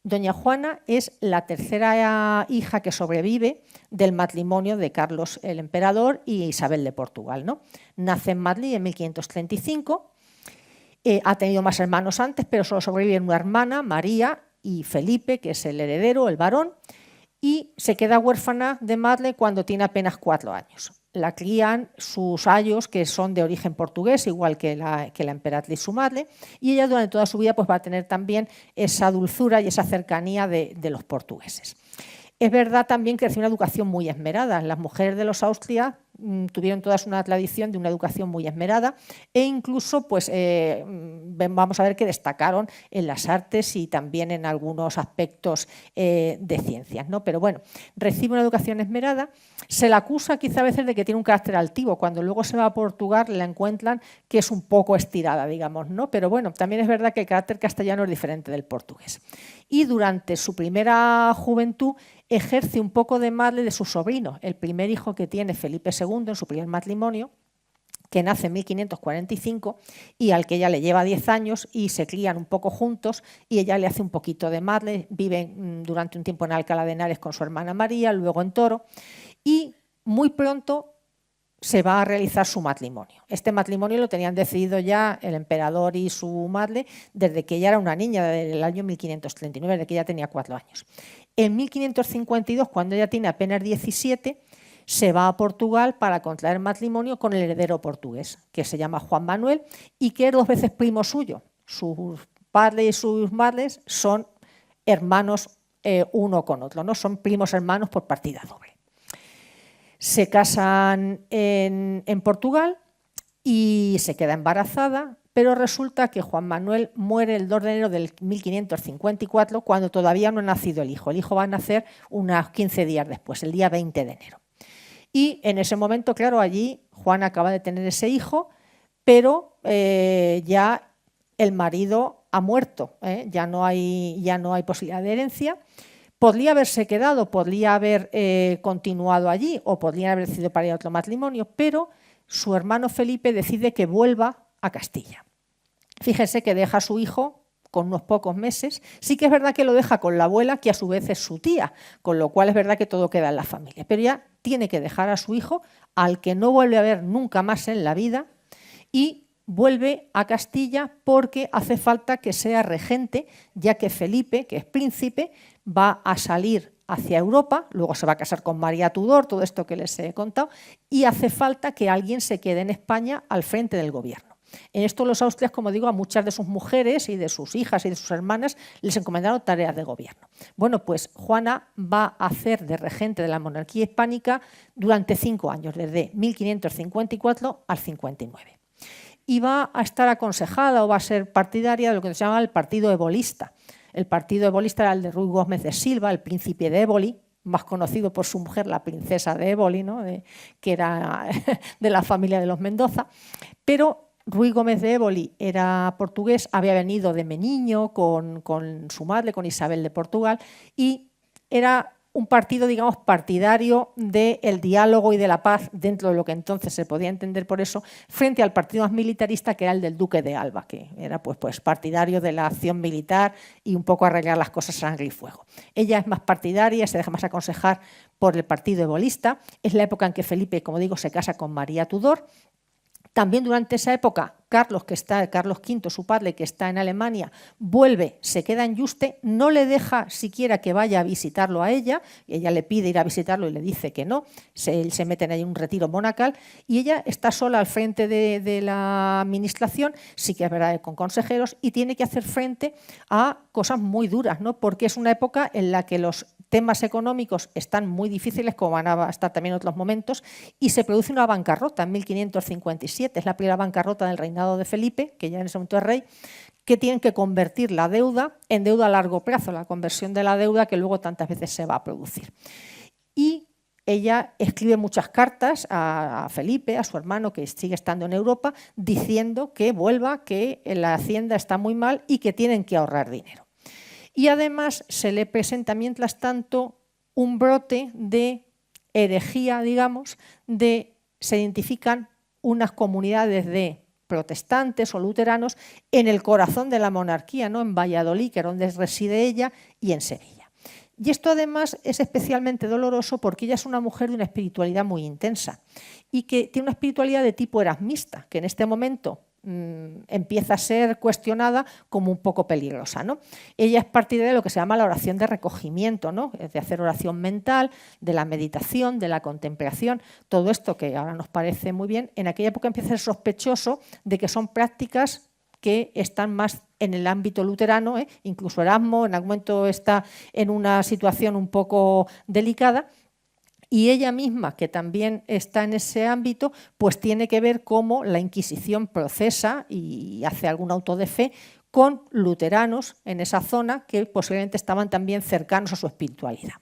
doña Juana es la tercera hija que sobrevive del matrimonio de Carlos el Emperador y Isabel de Portugal, ¿no? Nace en Madrid en 1535. Ha tenido más hermanos antes, pero solo sobreviven una hermana, María, y Felipe, que es el heredero, el varón, y se queda huérfana de madre cuando tiene apenas 4 años. La crían sus ayos, que son de origen portugués, igual que la emperatriz su madre, y ella durante toda su vida pues, va a tener también esa dulzura y esa cercanía de los portugueses. Es verdad también que recibe una educación muy esmerada. Las mujeres de los Austria tuvieron todas una tradición de una educación muy esmerada e incluso pues, vamos a ver que destacaron en las artes y también en algunos aspectos de ciencias, ¿no? Pero bueno, recibe una educación esmerada, se la acusa quizá a veces de que tiene un carácter altivo, cuando luego se va a Portugal la encuentran que es un poco estirada, digamos, ¿no? Pero bueno, también es verdad que el carácter castellano es diferente del portugués. Y durante su primera juventud ejerce un poco de madre de su sobrino, el primer hijo que tiene Felipe II en su primer matrimonio, que nace en 1545 y al que ella le lleva 10 años y se crían un poco juntos y ella le hace un poquito de madre, viven durante un tiempo en Alcalá de Henares con su hermana María, luego en Toro y muy pronto se va a realizar su matrimonio. Este matrimonio lo tenían decidido ya el emperador y su madre desde que ella era una niña, desde el año 1539, desde que ella tenía 4 años. En 1552, cuando ella tiene apenas 17, se va a Portugal para contraer matrimonio con el heredero portugués, que se llama Juan Manuel y que es 2 veces primo suyo. Sus padres y sus madres son hermanos uno con otro, ¿no? Son primos hermanos por partida doble. Se casan en Portugal y se queda embarazada, pero resulta que Juan Manuel muere el 2 de enero del 1554 cuando todavía no ha nacido el hijo. El hijo va a nacer unos 15 días después, el día 20 de enero. Y en ese momento, claro, allí Juan acaba de tener ese hijo, pero ya el marido ha muerto, ya no hay posibilidad de herencia. Podría haberse quedado, podría haber continuado allí o podría haber decidido para ir a otro matrimonio, pero su hermano Felipe decide que vuelva a Castilla. Fíjense que deja a su hijo con unos pocos meses. Sí que es verdad que lo deja con la abuela, que a su vez es su tía, con lo cual es verdad que todo queda en la familia. Pero ya tiene que dejar a su hijo, al que no vuelve a ver nunca más en la vida, y vuelve a Castilla porque hace falta que sea regente, ya que Felipe, que es príncipe, va a salir hacia Europa, luego se va a casar con María Tudor, todo esto que les he contado, y hace falta que alguien se quede en España al frente del gobierno. En esto los austrias, como digo, a muchas de sus mujeres y de sus hijas y de sus hermanas les encomendaron tareas de gobierno. Bueno, pues Juana va a hacer de regente de la monarquía hispánica durante 5 años, desde 1554 al 59. Y va a estar aconsejada o va a ser partidaria de lo que se llama el partido ebolista. El partido ebolista era el de Ruy Gómez de Silva, el príncipe de Éboli, más conocido por su mujer, la princesa de Éboli, ¿no? Que era de la familia de los Mendoza. Pero Ruy Gómez de Éboli era portugués, había venido de Meniño con su madre, con Isabel de Portugal, y era un partido, digamos, partidario del diálogo y de la paz dentro de lo que entonces se podía entender por eso, frente al partido más militarista que era el del duque de Alba, que era pues partidario de la acción militar y un poco arreglar las cosas a sangre y fuego. Ella es más partidaria, se deja más aconsejar por el partido ebolista. Es la época en que Felipe, como digo, se casa con María Tudor. También durante esa época, Carlos V, su padre, que está en Alemania, vuelve, se queda en Yuste, no le deja siquiera que vaya a visitarlo a ella, ella le pide ir a visitarlo y le dice que no, él se mete en un retiro monacal y ella está sola al frente de la administración, sí que es verdad con consejeros, y tiene que hacer frente a cosas muy duras, ¿no? Porque es una época en la que los temas económicos están muy difíciles, como van a estar también en otros momentos, y se produce una bancarrota en 1557, es la primera bancarrota del reinado de Felipe, que ya en ese momento es rey, que tienen que convertir la deuda en deuda a largo plazo, la conversión de la deuda que luego tantas veces se va a producir. Y ella escribe muchas cartas a Felipe, a su hermano, que sigue estando en Europa, diciendo que vuelva, que la hacienda está muy mal y que tienen que ahorrar dinero. Y además se le presenta, mientras tanto, un brote de herejía, digamos, se identifican unas comunidades de protestantes o luteranos en el corazón de la monarquía, ¿no? En Valladolid, que es donde reside ella, y en Sevilla. Y esto además es especialmente doloroso porque ella es una mujer de una espiritualidad muy intensa y que tiene una espiritualidad de tipo erasmista, que en este momento empieza a ser cuestionada como un poco peligrosa, ¿no? Ella es partidaria de lo que se llama la oración de recogimiento, ¿no? De hacer oración mental, de la meditación, de la contemplación, todo esto que ahora nos parece muy bien, en aquella época empieza a ser sospechoso de que son prácticas que están más en el ámbito luterano, incluso Erasmo en algún momento está en una situación un poco delicada. y ella misma, que también está en ese ámbito, pues tiene que ver cómo la Inquisición procesa y hace algún auto de fe con luteranos en esa zona que posiblemente estaban también cercanos a su espiritualidad.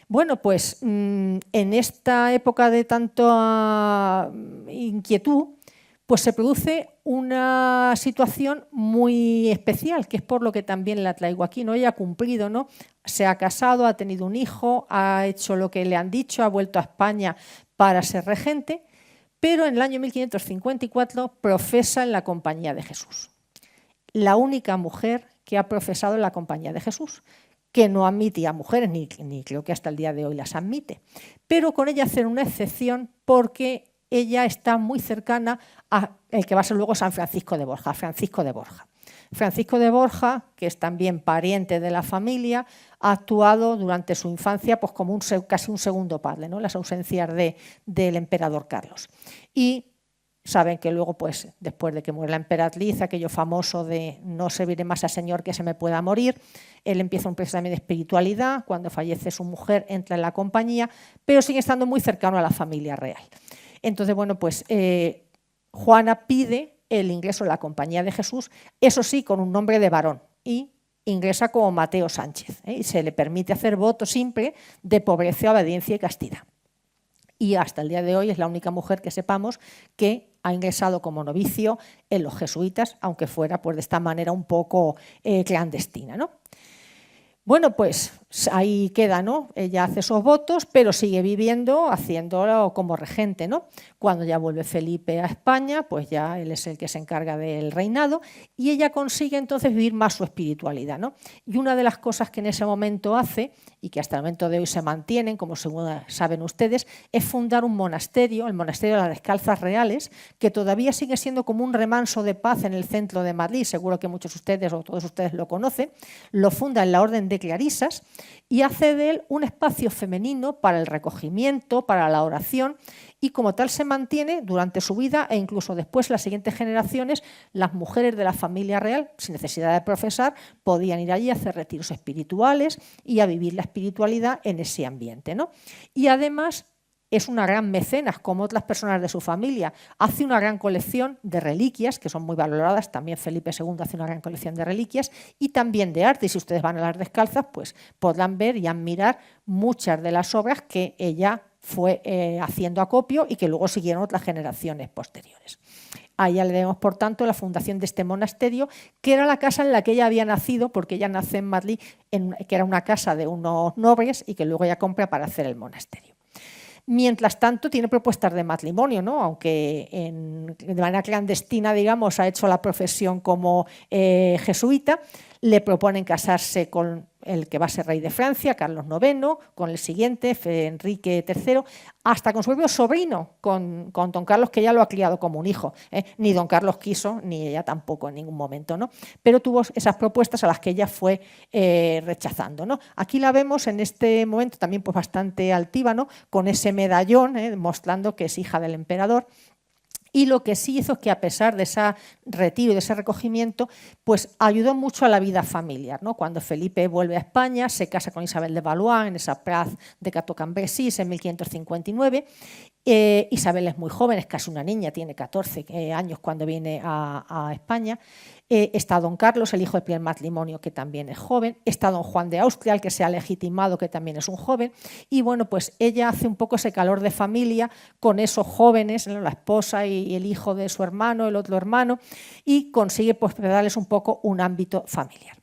Bueno, pues en esta época de tanta inquietud, pues se produce una situación muy especial, que es por lo que también la traigo aquí, ¿no? Ella ha cumplido, ¿no? Se ha casado, ha tenido un hijo, ha hecho lo que le han dicho, ha vuelto a España para ser regente, pero en el año 1554 profesa en la Compañía de Jesús. La única mujer que ha profesado en la Compañía de Jesús, que no admitía mujeres, ni creo que hasta el día de hoy las admite. Pero con ella hacen una excepción porque ella está muy cercana a el que va a ser luego San Francisco de Borja, Francisco de Borja. Francisco de Borja, que es también pariente de la familia, ha actuado durante su infancia pues como casi un segundo padre, ¿no? Las ausencias del emperador Carlos. Y saben que luego, pues, después de que muere la emperatriz, aquello famoso de no serviré más al Señor que se me pueda morir, él empieza un proceso también de espiritualidad, cuando fallece su mujer entra en la compañía, pero sigue estando muy cercano a la familia real. Entonces, bueno, pues Juana pide el ingreso en la Compañía de Jesús, eso sí, con un nombre de varón, y ingresa como Mateo Sánchez, y se le permite hacer voto simple de pobreza, obediencia y castidad. Y hasta el día de hoy es la única mujer que sepamos que ha ingresado como novicio en los jesuitas, aunque fuera pues, de esta manera un poco clandestina, ¿no? Bueno, pues ahí queda, ¿no? Ella hace esos votos, pero sigue viviendo, haciéndolo como regente, ¿no? Cuando ya vuelve Felipe a España, pues ya él es el que se encarga del reinado y ella consigue entonces vivir más su espiritualidad, ¿no? Y una de las cosas que en ese momento hace, y que hasta el momento de hoy se mantienen, como según saben ustedes, es fundar un monasterio, el monasterio de las Descalzas Reales, que todavía sigue siendo como un remanso de paz en el centro de Madrid, seguro que muchos de ustedes o todos ustedes lo conocen, lo funda en la Orden de Clarisas y hace de él un espacio femenino para el recogimiento, para la oración y como tal se mantiene durante su vida e incluso después las siguientes generaciones, las mujeres de la familia real, sin necesidad de profesar, podían ir allí a hacer retiros espirituales y a vivir la espiritualidad en ese ambiente, ¿no? Y además es una gran mecenas, como otras personas de su familia. Hace una gran colección de reliquias, que son muy valoradas. También Felipe II hace una gran colección de reliquias y también de arte. Y si ustedes van a las Descalzas, pues podrán ver y admirar muchas de las obras que ella fue haciendo acopio y que luego siguieron otras generaciones posteriores. A ella le debemos, por tanto, la fundación de este monasterio, que era la casa en la que ella había nacido, porque ella nace en Madrid, que era una casa de unos nobles y que luego ella compra para hacer el monasterio. Mientras tanto, tiene propuestas de matrimonio, ¿no? Aunque de manera clandestina, digamos, ha hecho la profesión como jesuita, le proponen casarse con el que va a ser rey de Francia, Carlos IX, con el siguiente, Enrique III, hasta con su propio sobrino, con don Carlos, que ya lo ha criado como un hijo. Ni don Carlos quiso, ni ella tampoco en ningún momento, ¿no? Pero tuvo esas propuestas a las que ella fue rechazando, ¿no? Aquí la vemos en este momento también pues, bastante altiva, ¿no? Con ese medallón, mostrando que es hija del emperador. Y lo que sí hizo es que a pesar de ese retiro y de ese recogimiento, pues ayudó mucho a la vida familiar, ¿no? Cuando Felipe vuelve a España, se casa con Isabel de Valois en esa Praz de Cateau-Cambrésis en 1559. Isabel es muy joven, es casi una niña, tiene 14 años cuando viene a España. Está don Carlos, el hijo del primer matrimonio, que también es joven. Está don Juan de Austria, el que se ha legitimado, que también es un joven. Y bueno, pues ella hace un poco ese calor de familia con esos jóvenes, ¿no? La esposa y el hijo de su hermano, el otro hermano, y consigue pues darles un poco un ámbito familiar.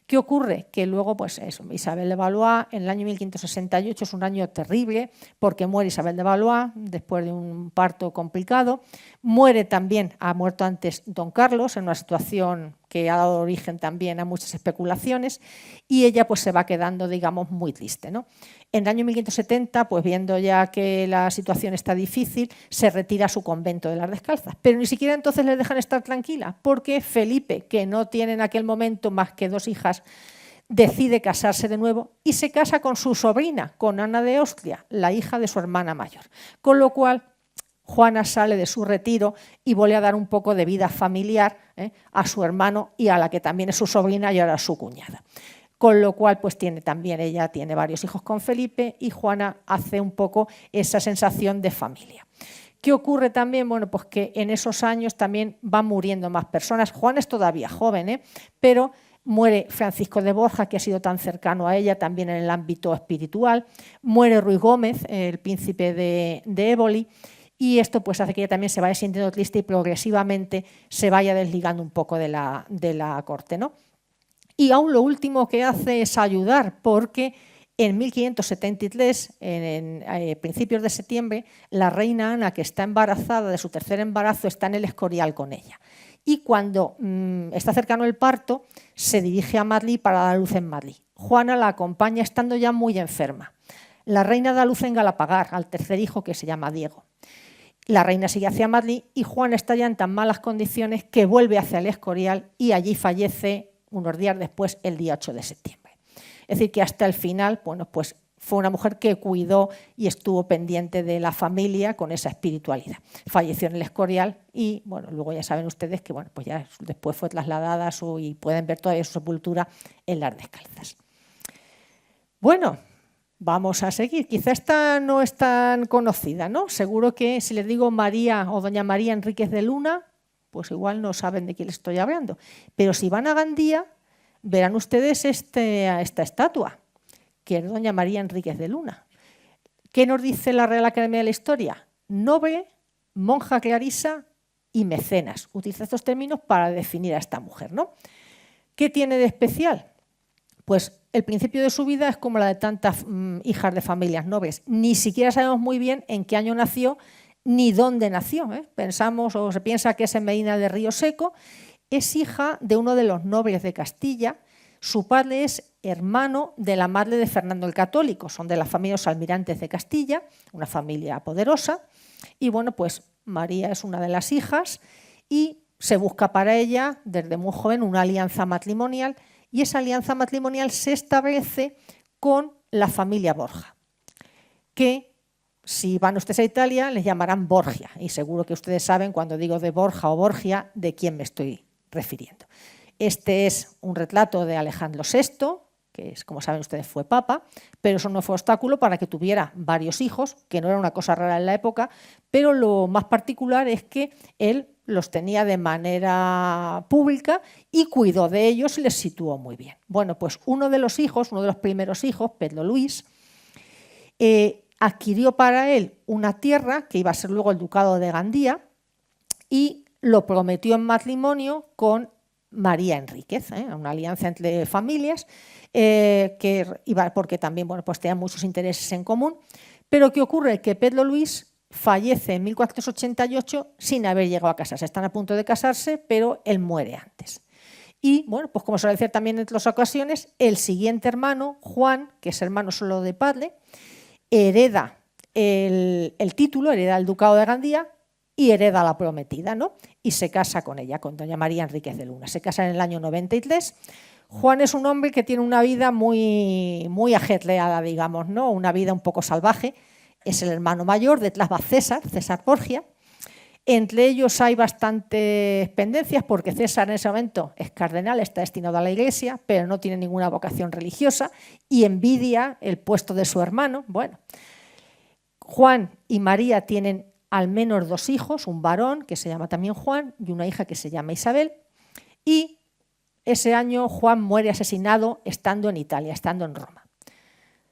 ¿Qué ocurre? Que luego, pues eso, Isabel de Valois, en el año 1568, es un año terrible, porque muere Isabel de Valois después de un parto complicado. Muere también, ha muerto antes don Carlos, en una situación que ha dado origen también a muchas especulaciones, y ella pues se va quedando, digamos, muy triste, ¿no? En el año 1570, pues viendo ya que la situación está difícil, se retira a su convento de las Descalzas, pero ni siquiera entonces le dejan estar tranquila, porque Felipe, que no tiene en aquel momento más que 2 hijas, decide casarse de nuevo y se casa con su sobrina, con Ana de Austria, la hija de su hermana mayor, con lo cual Juana sale de su retiro y vuelve a dar un poco de vida familiar a su hermano y a la que también es su sobrina y ahora su cuñada. con lo cual pues ella tiene varios hijos con Felipe y Juana hace un poco esa sensación de familia. ¿Qué ocurre también? Bueno, pues que en esos años también van muriendo más personas. Juana es todavía joven, pero muere Francisco de Borja, que ha sido tan cercano a ella también en el ámbito espiritual. Muere Ruy Gómez, el príncipe de Éboli, y esto pues hace que ella también se vaya sintiendo triste y progresivamente se vaya desligando un poco de la corte, ¿no? Y aún lo último que hace es ayudar, porque en 1573, en principios de septiembre, la reina Ana, que está embarazada de su tercer embarazo, está en el Escorial con ella. Y cuando está cercano el parto, se dirige a Madrid para dar a luz en Madrid. Juana la acompaña estando ya muy enferma. La reina da a luz en Galapagar, al tercer hijo, que se llama Diego. La reina sigue hacia Madrid y Juana está ya en tan malas condiciones que vuelve hacia el Escorial y allí fallece unos días después, el día 8 de septiembre. Es decir, que hasta el final, bueno, pues fue una mujer que cuidó y estuvo pendiente de la familia con esa espiritualidad. Falleció en el Escorial y, bueno, luego ya saben ustedes que, bueno, pues ya después fue trasladada y pueden ver todavía su sepultura en las Descalzas. Bueno, vamos a seguir. Quizá esta no es tan conocida, ¿no? Seguro que si les digo María o doña María Enríquez de Luna, pues igual no saben de quién les estoy hablando. Pero si van a Gandía, verán ustedes esta estatua, que es doña María Enríquez de Luna. ¿Qué nos dice la Real Academia de la Historia? Noble, monja clarisa y mecenas. Utiliza estos términos para definir a esta mujer, ¿no? ¿Qué tiene de especial? Pues el principio de su vida es como la de tantas hijas de familias nobles. Ni siquiera sabemos muy bien en qué año nació ni dónde nació. Pensamos o se piensa que es en Medina de Río Seco. Es hija de uno de los nobles de Castilla. Su padre es hermano de la madre de Fernando el Católico. Son de la familia de los almirantes de Castilla, una familia poderosa. Y bueno, pues María es una de las hijas y se busca para ella, desde muy joven, una alianza matrimonial. Y esa alianza matrimonial se establece con la familia Borja, que si van ustedes a Italia les llamarán Borgia. Y seguro que ustedes saben, cuando digo de Borja o Borgia, de quién me estoy refiriendo. Este es un retrato de Alejandro VI, que es, como saben ustedes, fue papa, pero eso no fue obstáculo para que tuviera varios hijos, que no era una cosa rara en la época, pero lo más particular es que él los tenía de manera pública y cuidó de ellos y les situó muy bien. Bueno, pues uno de los primeros hijos, Pedro Luis, adquirió para él una tierra que iba a ser luego el ducado de Gandía y lo prometió en matrimonio con María Enríquez, una alianza entre familias, que iba porque también pues tenían muchos intereses en común. Pero ¿qué ocurre? Que Pedro Luis fallece en 1488 sin haber llegado a casarse. Están a punto de casarse, pero él muere antes. Y bueno, pues como suele decir también en otras ocasiones, el siguiente hermano, Juan, que es hermano solo de padre, hereda el título, hereda el ducado de Gandía y hereda a la prometida, ¿no? Y se casa con ella, con doña María Enríquez de Luna. Se casa en el año 93. Juan es un hombre que tiene una vida muy, muy ajetreada, digamos, ¿no? Una vida un poco salvaje. Es el hermano mayor, detrás va César Borgia. Entre ellos hay bastantes pendencias porque César en ese momento es cardenal, está destinado a la Iglesia, pero no tiene ninguna vocación religiosa y envidia el puesto de su hermano. Bueno, Juan y María tienen al menos 2 hijos, un varón que se llama también Juan y una hija que se llama Isabel. Y ese año Juan muere asesinado estando en Italia, estando en Roma.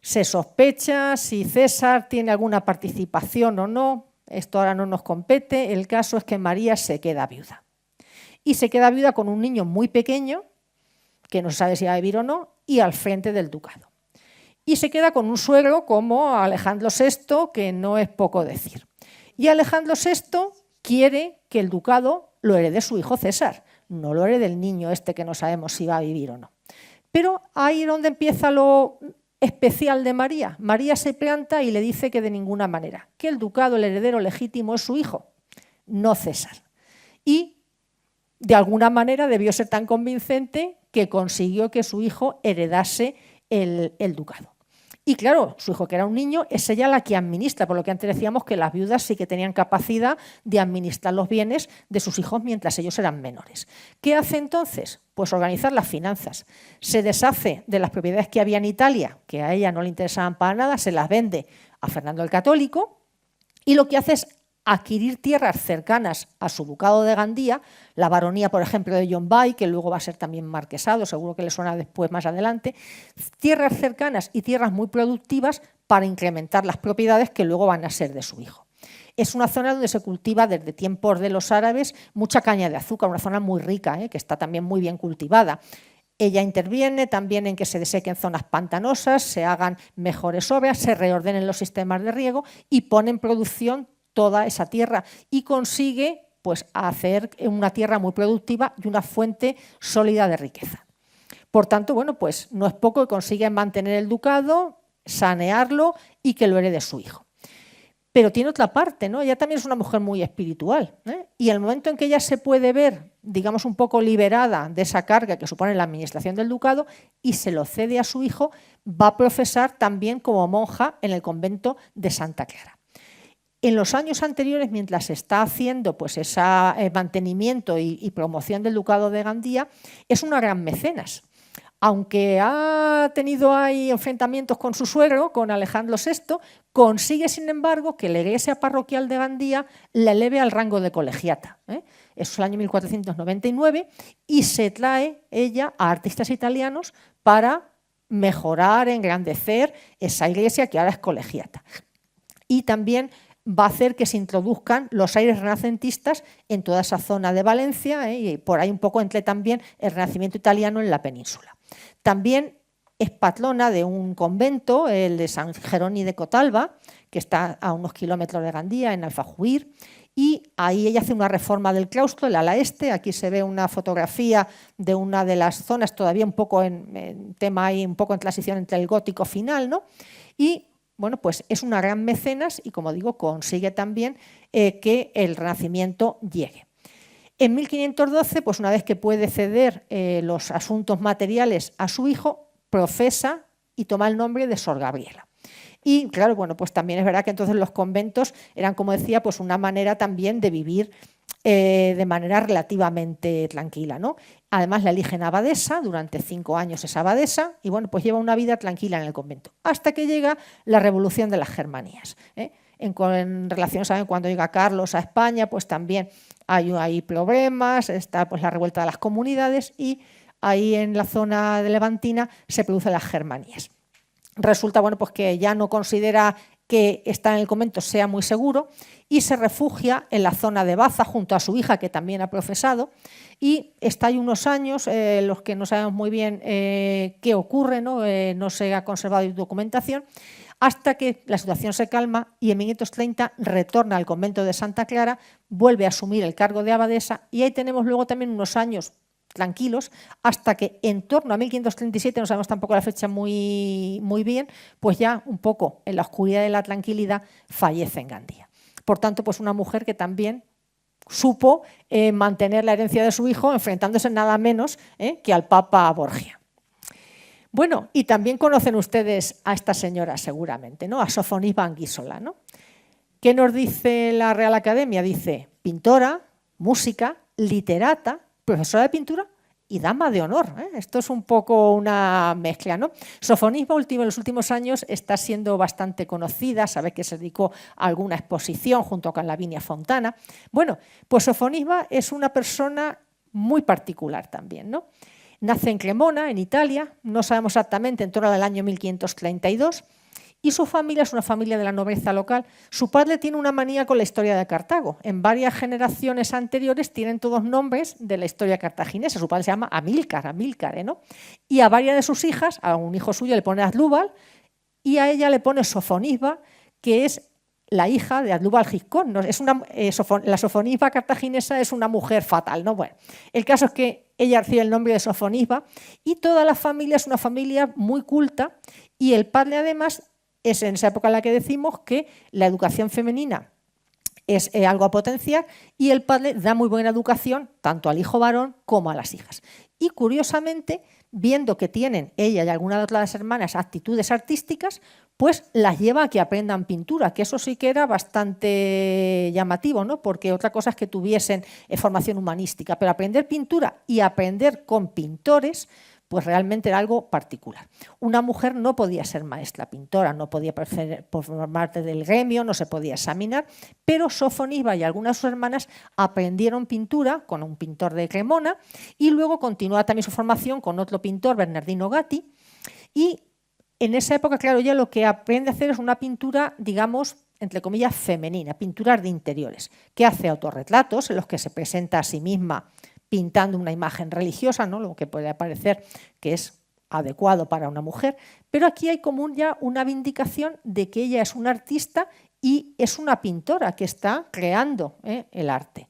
Se sospecha si César tiene alguna participación o no, esto ahora no nos compete, el caso es que María se queda viuda. Y se queda viuda con un niño muy pequeño, que no se sabe si va a vivir o no, y al frente del ducado. Y se queda con un suegro como Alejandro VI, que no es poco decir. Y Alejandro VI quiere que el ducado lo herede su hijo César, no lo herede el niño este que no sabemos si va a vivir o no. Pero ahí es donde empieza lo especial de María. María se planta y le dice que de ninguna manera, que el ducado, el heredero legítimo es su hijo, no César. Y de alguna manera debió ser tan convincente que consiguió que su hijo heredase el ducado. Y claro, su hijo, que era un niño, es ella la que administra, por lo que antes decíamos que las viudas sí que tenían capacidad de administrar los bienes de sus hijos mientras ellos eran menores. ¿Qué hace entonces? Pues organizar las finanzas. Se deshace de las propiedades que había en Italia, que a ella no le interesaban para nada, se las vende a Fernando el Católico, y lo que hace es adquirir tierras cercanas a su ducado de Gandía, la baronía, por ejemplo, de Llombai, que luego va a ser también marquesado, seguro que le suena después más adelante, tierras cercanas y tierras muy productivas para incrementar las propiedades que luego van a ser de su hijo. Es una zona donde se cultiva desde tiempos de los árabes mucha caña de azúcar, una zona muy rica, que está también muy bien cultivada. Ella interviene también en que se desequen zonas pantanosas, se hagan mejores obras, se reordenen los sistemas de riego y pone en producción toda esa tierra y consigue pues, hacer una tierra muy productiva y una fuente sólida de riqueza. Por tanto, bueno, pues no es poco que consigue mantener el ducado, sanearlo y que lo herede su hijo. Pero tiene otra parte, ¿no? Ella también es una mujer muy espiritual, y el momento en que ella se puede ver, digamos, un poco liberada de esa carga que supone la administración del ducado y se lo cede a su hijo, va a profesar también como monja en el convento de Santa Clara. En los años anteriores, mientras se está haciendo pues, ese mantenimiento y promoción del ducado de Gandía, es una gran mecenas. Aunque ha tenido ahí enfrentamientos con su suegro, con Alejandro VI, consigue, sin embargo, que la iglesia parroquial de Gandía la eleve al rango de colegiata. Eso es el año 1499 y se trae ella a artistas italianos para mejorar, engrandecer esa iglesia que ahora es colegiata. Y también va a hacer que se introduzcan los aires renacentistas en toda esa zona de Valencia, y por ahí un poco entre también el Renacimiento italiano en la península. También es patrona de un convento, el de San Jerónimo de Cotalba, que está a unos kilómetros de Gandía, en Alfajuir, y ahí ella hace una reforma del claustro, el ala este. Aquí se ve una fotografía de una de las zonas, todavía un poco en tema ahí, un poco en transición entre el gótico final, ¿no? Y bueno, pues es una gran mecenas y, como digo, consigue también que el Renacimiento llegue. En 1512, pues una vez que puede ceder los asuntos materiales a su hijo, profesa y toma el nombre de Sor Gabriela. Y claro, bueno, pues también es verdad que entonces los conventos eran, como decía, pues una manera también de vivir de manera relativamente tranquila, ¿no? Además la eligen abadesa, durante 5 años es abadesa, y bueno, pues lleva una vida tranquila en el convento, hasta que llega la Revolución de las Germanías. En relación, ¿saben? Cuando llega Carlos a España, pues también hay problemas, está pues la revuelta de las comunidades y ahí en la zona de Levantina se producen las Germanías. Resulta, bueno, pues que ya no considera que estar en el convento sea muy seguro y se refugia en la zona de Baza junto a su hija, que también ha profesado, y está ahí unos años, los que no sabemos muy bien qué ocurre, no se ha conservado documentación, hasta que la situación se calma y en 1530 retorna al convento de Santa Clara, vuelve a asumir el cargo de abadesa y ahí tenemos luego también unos años tranquilos, hasta que en torno a 1537, no sabemos tampoco la fecha muy bien, pues ya un poco en la oscuridad de la tranquilidad fallece en Gandía. Por tanto, pues una mujer que también supo mantener la herencia de su hijo, enfrentándose nada menos que al Papa Borgia. Bueno, y también conocen ustedes a esta señora seguramente, ¿no? A Sofonisba Anguissola, ¿no? ¿Qué nos dice la Real Academia? Dice pintora, música, literata, profesora de pintura y dama de honor. Esto es un poco una mezcla, ¿no? Sofonisba en los últimos años está siendo bastante conocida, sabe que se dedicó a alguna exposición junto con Lavinia Fontana. Bueno, pues Sofonisba es una persona muy particular también, ¿no? Nace en Cremona, en Italia, no sabemos exactamente, en torno al año 1532, y su familia es una familia de la nobleza local. Su padre tiene una manía con la historia de Cartago. En varias generaciones anteriores tienen todos nombres de la historia cartaginesa. Su padre se llama Amílcar, ¿no? Y a varias de sus hijas, a un hijo suyo le pone Asdrúbal y a ella le pone Sofonisba, que es la hija de Asdrúbal Giscón. La Sofonisba cartaginesa es una mujer fatal, ¿no? Bueno, el caso es que ella recibe el nombre de Sofonisba y toda la familia es una familia muy culta y el padre además es en esa época en la que decimos que la educación femenina es algo a potenciar y el padre da muy buena educación tanto al hijo varón como a las hijas. y curiosamente, viendo que tienen ella y algunas de otras hermanas actitudes artísticas, pues las lleva a que aprendan pintura, que eso sí que era bastante llamativo, ¿no? Porque otra cosa es que tuviesen formación humanística, pero aprender pintura y aprender con pintores, pues realmente era algo particular. Una mujer no podía ser maestra pintora, no podía formar parte del gremio, no se podía examinar, pero Sofoniba y algunas de sus hermanas aprendieron pintura con un pintor de Cremona y luego continuó también su formación con otro pintor, Bernardino Gatti, y en esa época, claro, ella lo que aprende a hacer es una pintura, digamos, entre comillas, femenina, pinturas de interiores, que hace autorretratos en los que se presenta a sí misma pintando una imagen religiosa, ¿no? Lo que puede parecer que es adecuado para una mujer, pero aquí hay como ya una vindicación de que ella es una artista y es una pintora que está creando el arte.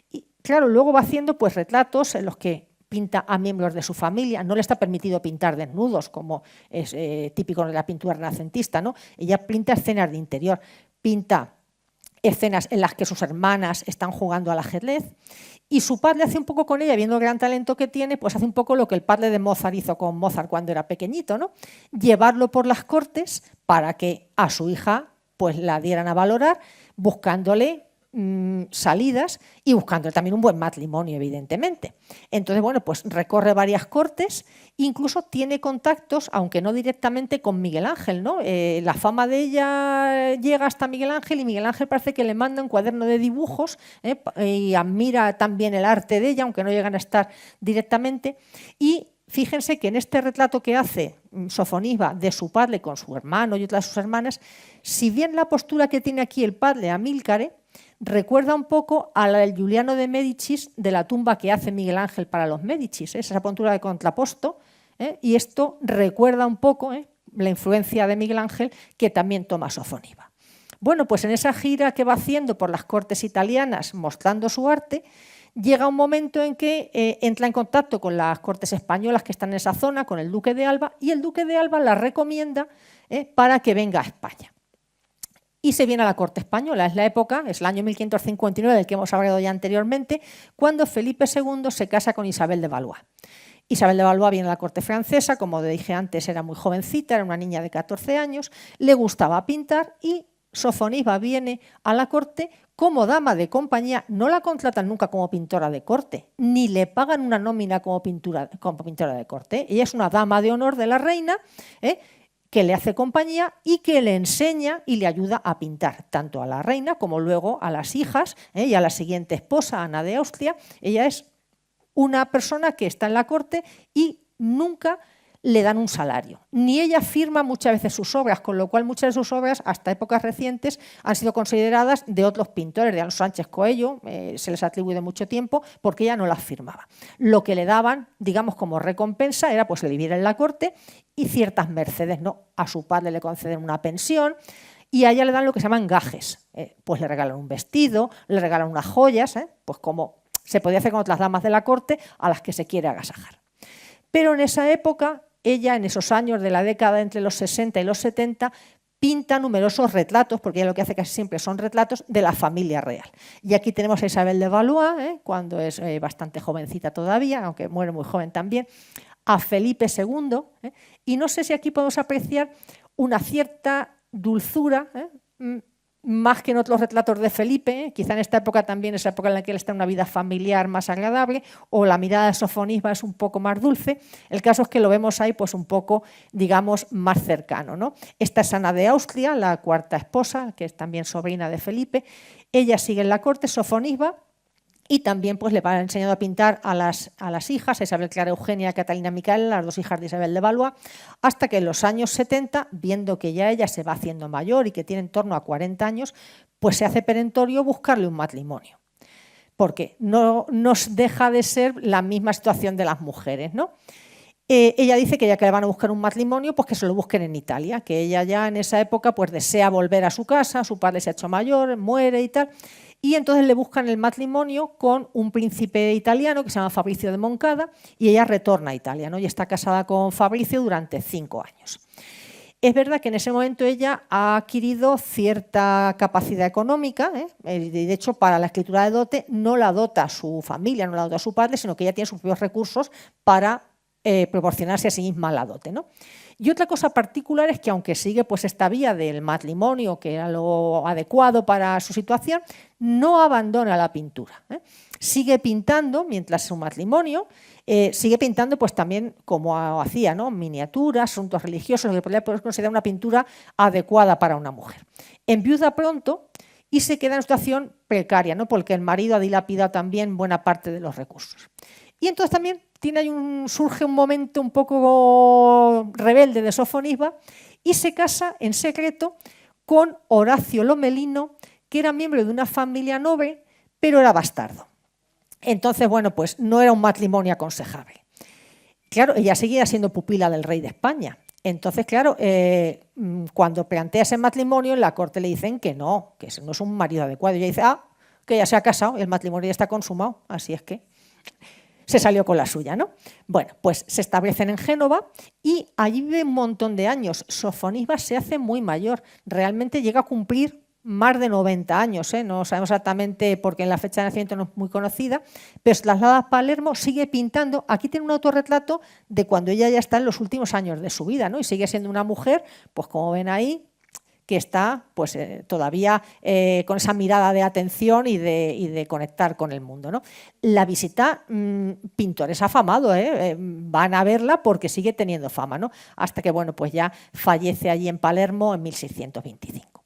Y claro, luego va haciendo pues retratos en los que pinta a miembros de su familia, no le está permitido pintar desnudos, como es típico de la pintura renacentista, ¿no? Ella pinta escenas de interior, pinta escenas en las que sus hermanas están jugando al ajedrez y su padre hace un poco con ella, viendo el gran talento que tiene, pues hace un poco lo que el padre de Mozart hizo con Mozart cuando era pequeñito, ¿no? Llevarlo por las cortes para que a su hija pues la dieran a valorar, buscándole salidas y buscando también un buen matrimonio, evidentemente. Entonces, bueno, pues recorre varias cortes, incluso tiene contactos, aunque no directamente con Miguel Ángel, ¿no? La fama de ella llega hasta Miguel Ángel y Miguel Ángel parece que le manda un cuaderno de dibujos y admira también el arte de ella, aunque no llegan a estar directamente. Y fíjense que en este retrato que hace Sofoniba de su padre con su hermano y otras de sus hermanas, si bien la postura que tiene aquí el padre Amílcare recuerda un poco a la del Giuliano de Médicis de la tumba que hace Miguel Ángel para los Médicis, esa postura de contraposto, y esto recuerda un poco la influencia de Miguel Ángel que también toma Sofoniba. Bueno, pues en esa gira que va haciendo por las cortes italianas mostrando su arte, llega un momento en que entra en contacto con las cortes españolas que están en esa zona, con el duque de Alba, y el duque de Alba la recomienda para que venga a España. Y se viene a la corte española. Es la época, es el año 1559 del que hemos hablado ya anteriormente, cuando Felipe II se casa con Isabel de Valois. Isabel de Valois viene a la corte francesa, como dije antes, era muy jovencita, era una niña de 14 años, le gustaba pintar y Sofoniba viene a la corte como dama de compañía. No la contratan nunca como pintora de corte, ni le pagan una nómina como pintora de corte. Ella es una dama de honor de la reina, que le hace compañía y que le enseña y le ayuda a pintar, tanto a la reina como luego a las hijas y a la siguiente esposa, Ana de Austria. Ella es una persona que está en la corte y nunca le dan un salario. Ni ella firma muchas veces sus obras, con lo cual muchas de sus obras, hasta épocas recientes, han sido consideradas de otros pintores, de Alonso Sánchez Coello, se les atribuye mucho tiempo, porque ella no las firmaba. Lo que le daban, digamos, como recompensa era pues vivir en la corte y ciertas mercedes, ¿no? A su padre le conceden una pensión y a ella le dan lo que se llaman gajes. Pues le regalan un vestido, le regalan unas joyas, pues como se podía hacer con otras damas de la corte a las que se quiere agasajar. Pero en esa época, ella en esos años de la década entre los 60 y los 70, pinta numerosos retratos, porque ella lo que hace casi siempre son retratos de la familia real. Y aquí tenemos a Isabel de Valois, cuando es bastante jovencita todavía, aunque muere muy joven también, a Felipe II, y no sé si aquí podemos apreciar una cierta dulzura, más que en otros retratos de Felipe, quizá en esta época también es la época en la que él está en una vida familiar más agradable, o la mirada de Sofoniba es un poco más dulce. El caso es que lo vemos ahí pues un poco, digamos, más cercano, ¿no? Esta es Ana de Austria, la cuarta esposa, que es también sobrina de Felipe. Ella sigue en la corte, Sofoniba, y también pues, le va enseñando a pintar a las hijas, a Isabel Clara Eugenia y a Catalina Micaela, las dos hijas de Isabel de Valois, hasta que en los años 70, viendo que ya ella se va haciendo mayor y que tiene en torno a 40 años, pues se hace perentorio buscarle un matrimonio. Porque no nos deja de ser la misma situación de las mujeres, ¿no? Ella dice que ya que le van a buscar un matrimonio, pues que se lo busquen en Italia, que ella ya en esa época pues desea volver a su casa, su padre se ha hecho mayor, muere y tal, y entonces le buscan el matrimonio con un príncipe italiano que se llama Fabrizio de Moncada y ella retorna a Italia, ¿no? Y está casada con Fabrizio durante 5 años. Es verdad que en ese momento ella ha adquirido cierta capacidad económica, de hecho para la escritura de dote no la dota su familia, no la dota su padre, sino que ella tiene sus propios recursos para proporcionarse a sí misma la dote, ¿no? Y otra cosa particular es que aunque sigue pues esta vía del matrimonio, que era lo adecuado para su situación, no abandona la pintura, sigue pintando mientras su matrimonio, sigue pintando pues también como hacía, ¿no? Miniaturas, asuntos religiosos, lo que podría considerar una pintura adecuada para una mujer. Enviuda pronto y se queda en una situación precaria, ¿no? Porque el marido ha dilapidado también buena parte de los recursos. Y entonces también surge un momento un poco rebelde de Sofonisba y se casa en secreto con Horacio Lomelino, que era miembro de una familia noble, pero era bastardo. Entonces, bueno, pues no era un matrimonio aconsejable. Claro, ella seguía siendo pupila del rey de España. Entonces, claro, cuando plantea ese matrimonio, en la corte le dicen que no es un marido adecuado. Y ella dice, que ya se ha casado, el matrimonio ya está consumado, así es que se salió con la suya, ¿no? Bueno, pues se establecen en Génova y allí vive un montón de años. Sofonisba se hace muy mayor, realmente llega a cumplir más de 90 años, no sabemos exactamente porque la fecha de nacimiento no es muy conocida, pero se traslada a Palermo, sigue pintando. Aquí tiene un autorretrato de cuando ella ya está en los últimos años de su vida, ¿no? Y sigue siendo una mujer, pues como ven ahí, que está pues, todavía con esa mirada de atención y de conectar con el mundo, ¿no? La visita pintores afamado, van a verla porque sigue teniendo fama, ¿no? Hasta que bueno, pues ya fallece allí en Palermo en 1625.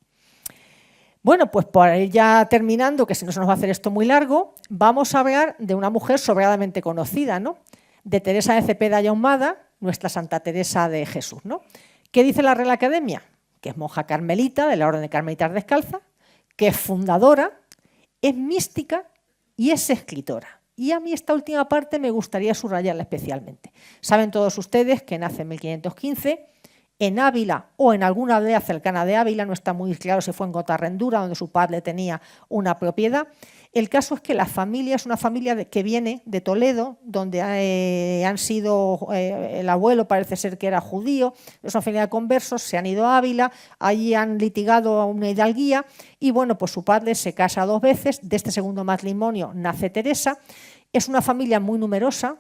Bueno, pues para ir ya terminando, que si no se nos va a hacer esto muy largo, vamos a hablar de una mujer sobradamente conocida, ¿no? De Teresa de Cepeda y Ahumada, nuestra Santa Teresa de Jesús, ¿no? ¿Qué dice la Real Academia? Que es monja carmelita de la Orden de Carmelitas Descalzas, que es fundadora, es mística y es escritora. Y a mí esta última parte me gustaría subrayarla especialmente. Saben todos ustedes que nace en 1515 en Ávila o en alguna aldea cercana de Ávila, no está muy claro si fue en Gotarrendura, donde su padre tenía una propiedad. El caso es que la familia es una familia que viene de Toledo, donde han sido, el abuelo parece ser que era judío, es una familia de conversos, se han ido a Ávila, allí han litigado a una hidalguía y bueno, pues su padre se casa 2 veces, de este segundo matrimonio nace Teresa. Es una familia muy numerosa,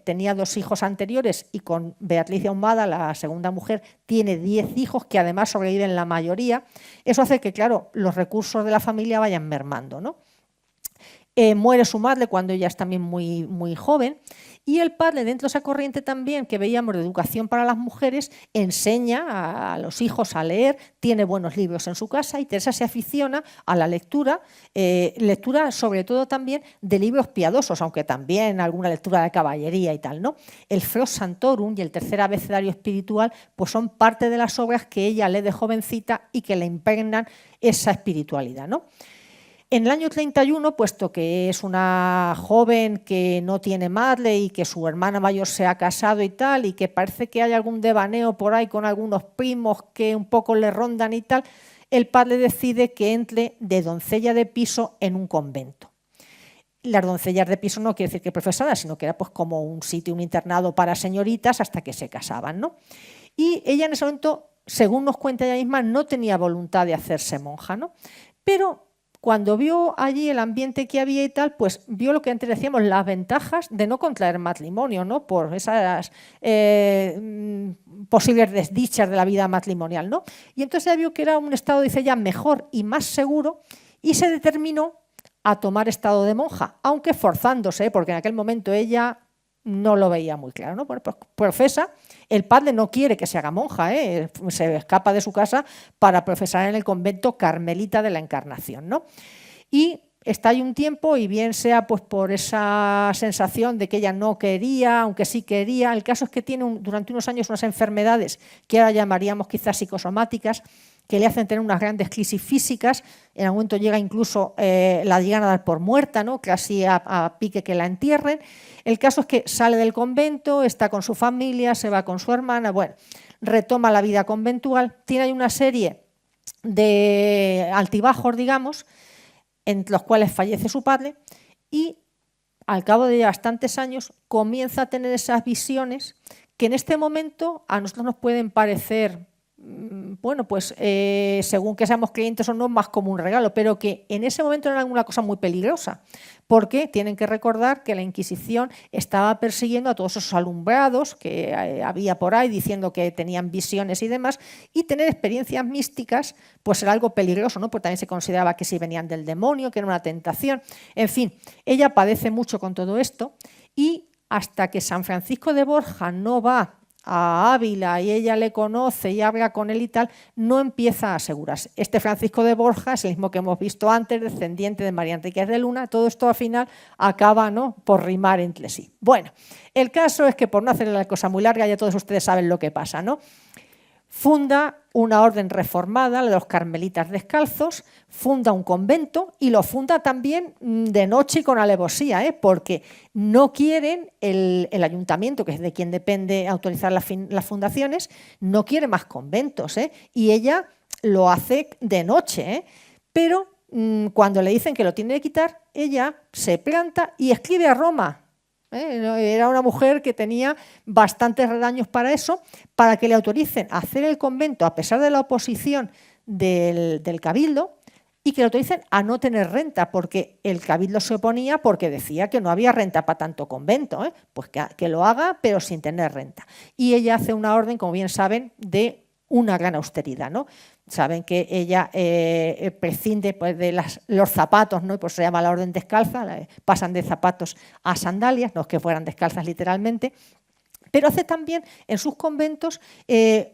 tenía 2 hijos anteriores y con Beatriz Ahumada, la segunda mujer, tiene 10 hijos que además sobreviven la mayoría. Eso hace que, claro, los recursos de la familia vayan mermando, ¿no? Muere su madre cuando ella es también muy, muy joven y el padre, dentro de esa corriente también que veíamos de educación para las mujeres, enseña a los hijos a leer, tiene buenos libros en su casa y Teresa se aficiona a la lectura, lectura sobre todo también de libros piadosos, aunque también alguna lectura de caballería y tal, ¿no? El Fros Santorum y el Tercer Abecedario Espiritual pues son parte de las obras que ella lee de jovencita y que le impregnan esa espiritualidad, ¿no? En el año 31, puesto que es una joven que no tiene madre y que su hermana mayor se ha casado y tal, y que parece que hay algún devaneo por ahí con algunos primos que un poco le rondan y tal, el padre decide que entre de doncella de piso en un convento. Las doncellas de piso no quiere decir que profesaran, sino que era pues como un sitio, un internado para señoritas hasta que se casaban, ¿no? Y ella en ese momento, según nos cuenta ella misma, no tenía voluntad de hacerse monja, ¿no? Pero cuando vio allí el ambiente que había y tal, pues vio lo que antes decíamos, las ventajas de no contraer matrimonio, ¿no? Por esas posibles desdichas de la vida matrimonial, ¿no? Y entonces ya vio que era un estado, dice ella, mejor y más seguro y se determinó a tomar estado de monja, aunque forzándose, porque en aquel momento ella no lo veía muy claro, ¿no? Bueno, pues profesa, el padre no quiere que se haga monja, se escapa de su casa para profesar en el convento carmelita de la Encarnación, ¿no? Y está ahí un tiempo y bien sea pues por esa sensación de que ella no quería, aunque sí quería, el caso es que tiene durante unos años unas enfermedades que ahora llamaríamos quizás psicosomáticas, que le hacen tener unas grandes crisis físicas, en algún momento llega incluso, la llegan a dar por muerta, ¿no? Casi a pique que la entierren. El caso es que sale del convento, está con su familia, se va con su hermana, bueno, retoma la vida conventual, tiene ahí una serie de altibajos, digamos, en los cuales fallece su padre y al cabo de bastantes años comienza a tener esas visiones que en este momento a nosotros nos pueden parecer bueno, pues según que seamos creyentes o no, más como un regalo, pero que en ese momento era una cosa muy peligrosa, porque tienen que recordar que la Inquisición estaba persiguiendo a todos esos alumbrados que había por ahí, diciendo que tenían visiones y demás, y tener experiencias místicas pues era algo peligroso, ¿no? Porque también se consideraba que si venían del demonio, que era una tentación. En fin, ella padece mucho con todo esto, y hasta que San Francisco de Borja no va a Ávila y ella le conoce y habla con él y tal, no empieza a asegurarse. Este Francisco de Borja es el mismo que hemos visto antes, descendiente de María Enríquez de Luna. Todo esto al final acaba, ¿no?, por rimar entre sí. Bueno, el caso es que, por no hacer la cosa muy larga, ya todos ustedes saben lo que pasa, ¿no? Funda una orden reformada, la de los carmelitas descalzos, funda un convento y lo funda también de noche y con alevosía, porque no quieren, el ayuntamiento, que es de quien depende autorizar las fundaciones, no quiere más conventos, y ella lo hace de noche, pero cuando le dicen que lo tiene que quitar, ella se planta y escribe a Roma. Era una mujer que tenía bastantes redaños para eso, para que le autoricen a hacer el convento a pesar de la oposición del cabildo, y que le autoricen a no tener renta, porque el cabildo se oponía porque decía que no había renta para tanto convento, pues que lo haga pero sin tener renta. Y ella hace una orden, como bien saben, de una gran austeridad, ¿no? Saben que ella prescinde pues, de los zapatos, ¿no? Y pues se llama la orden descalza, pasan de zapatos a sandalias, no es que fueran descalzas literalmente, pero hace también en sus conventos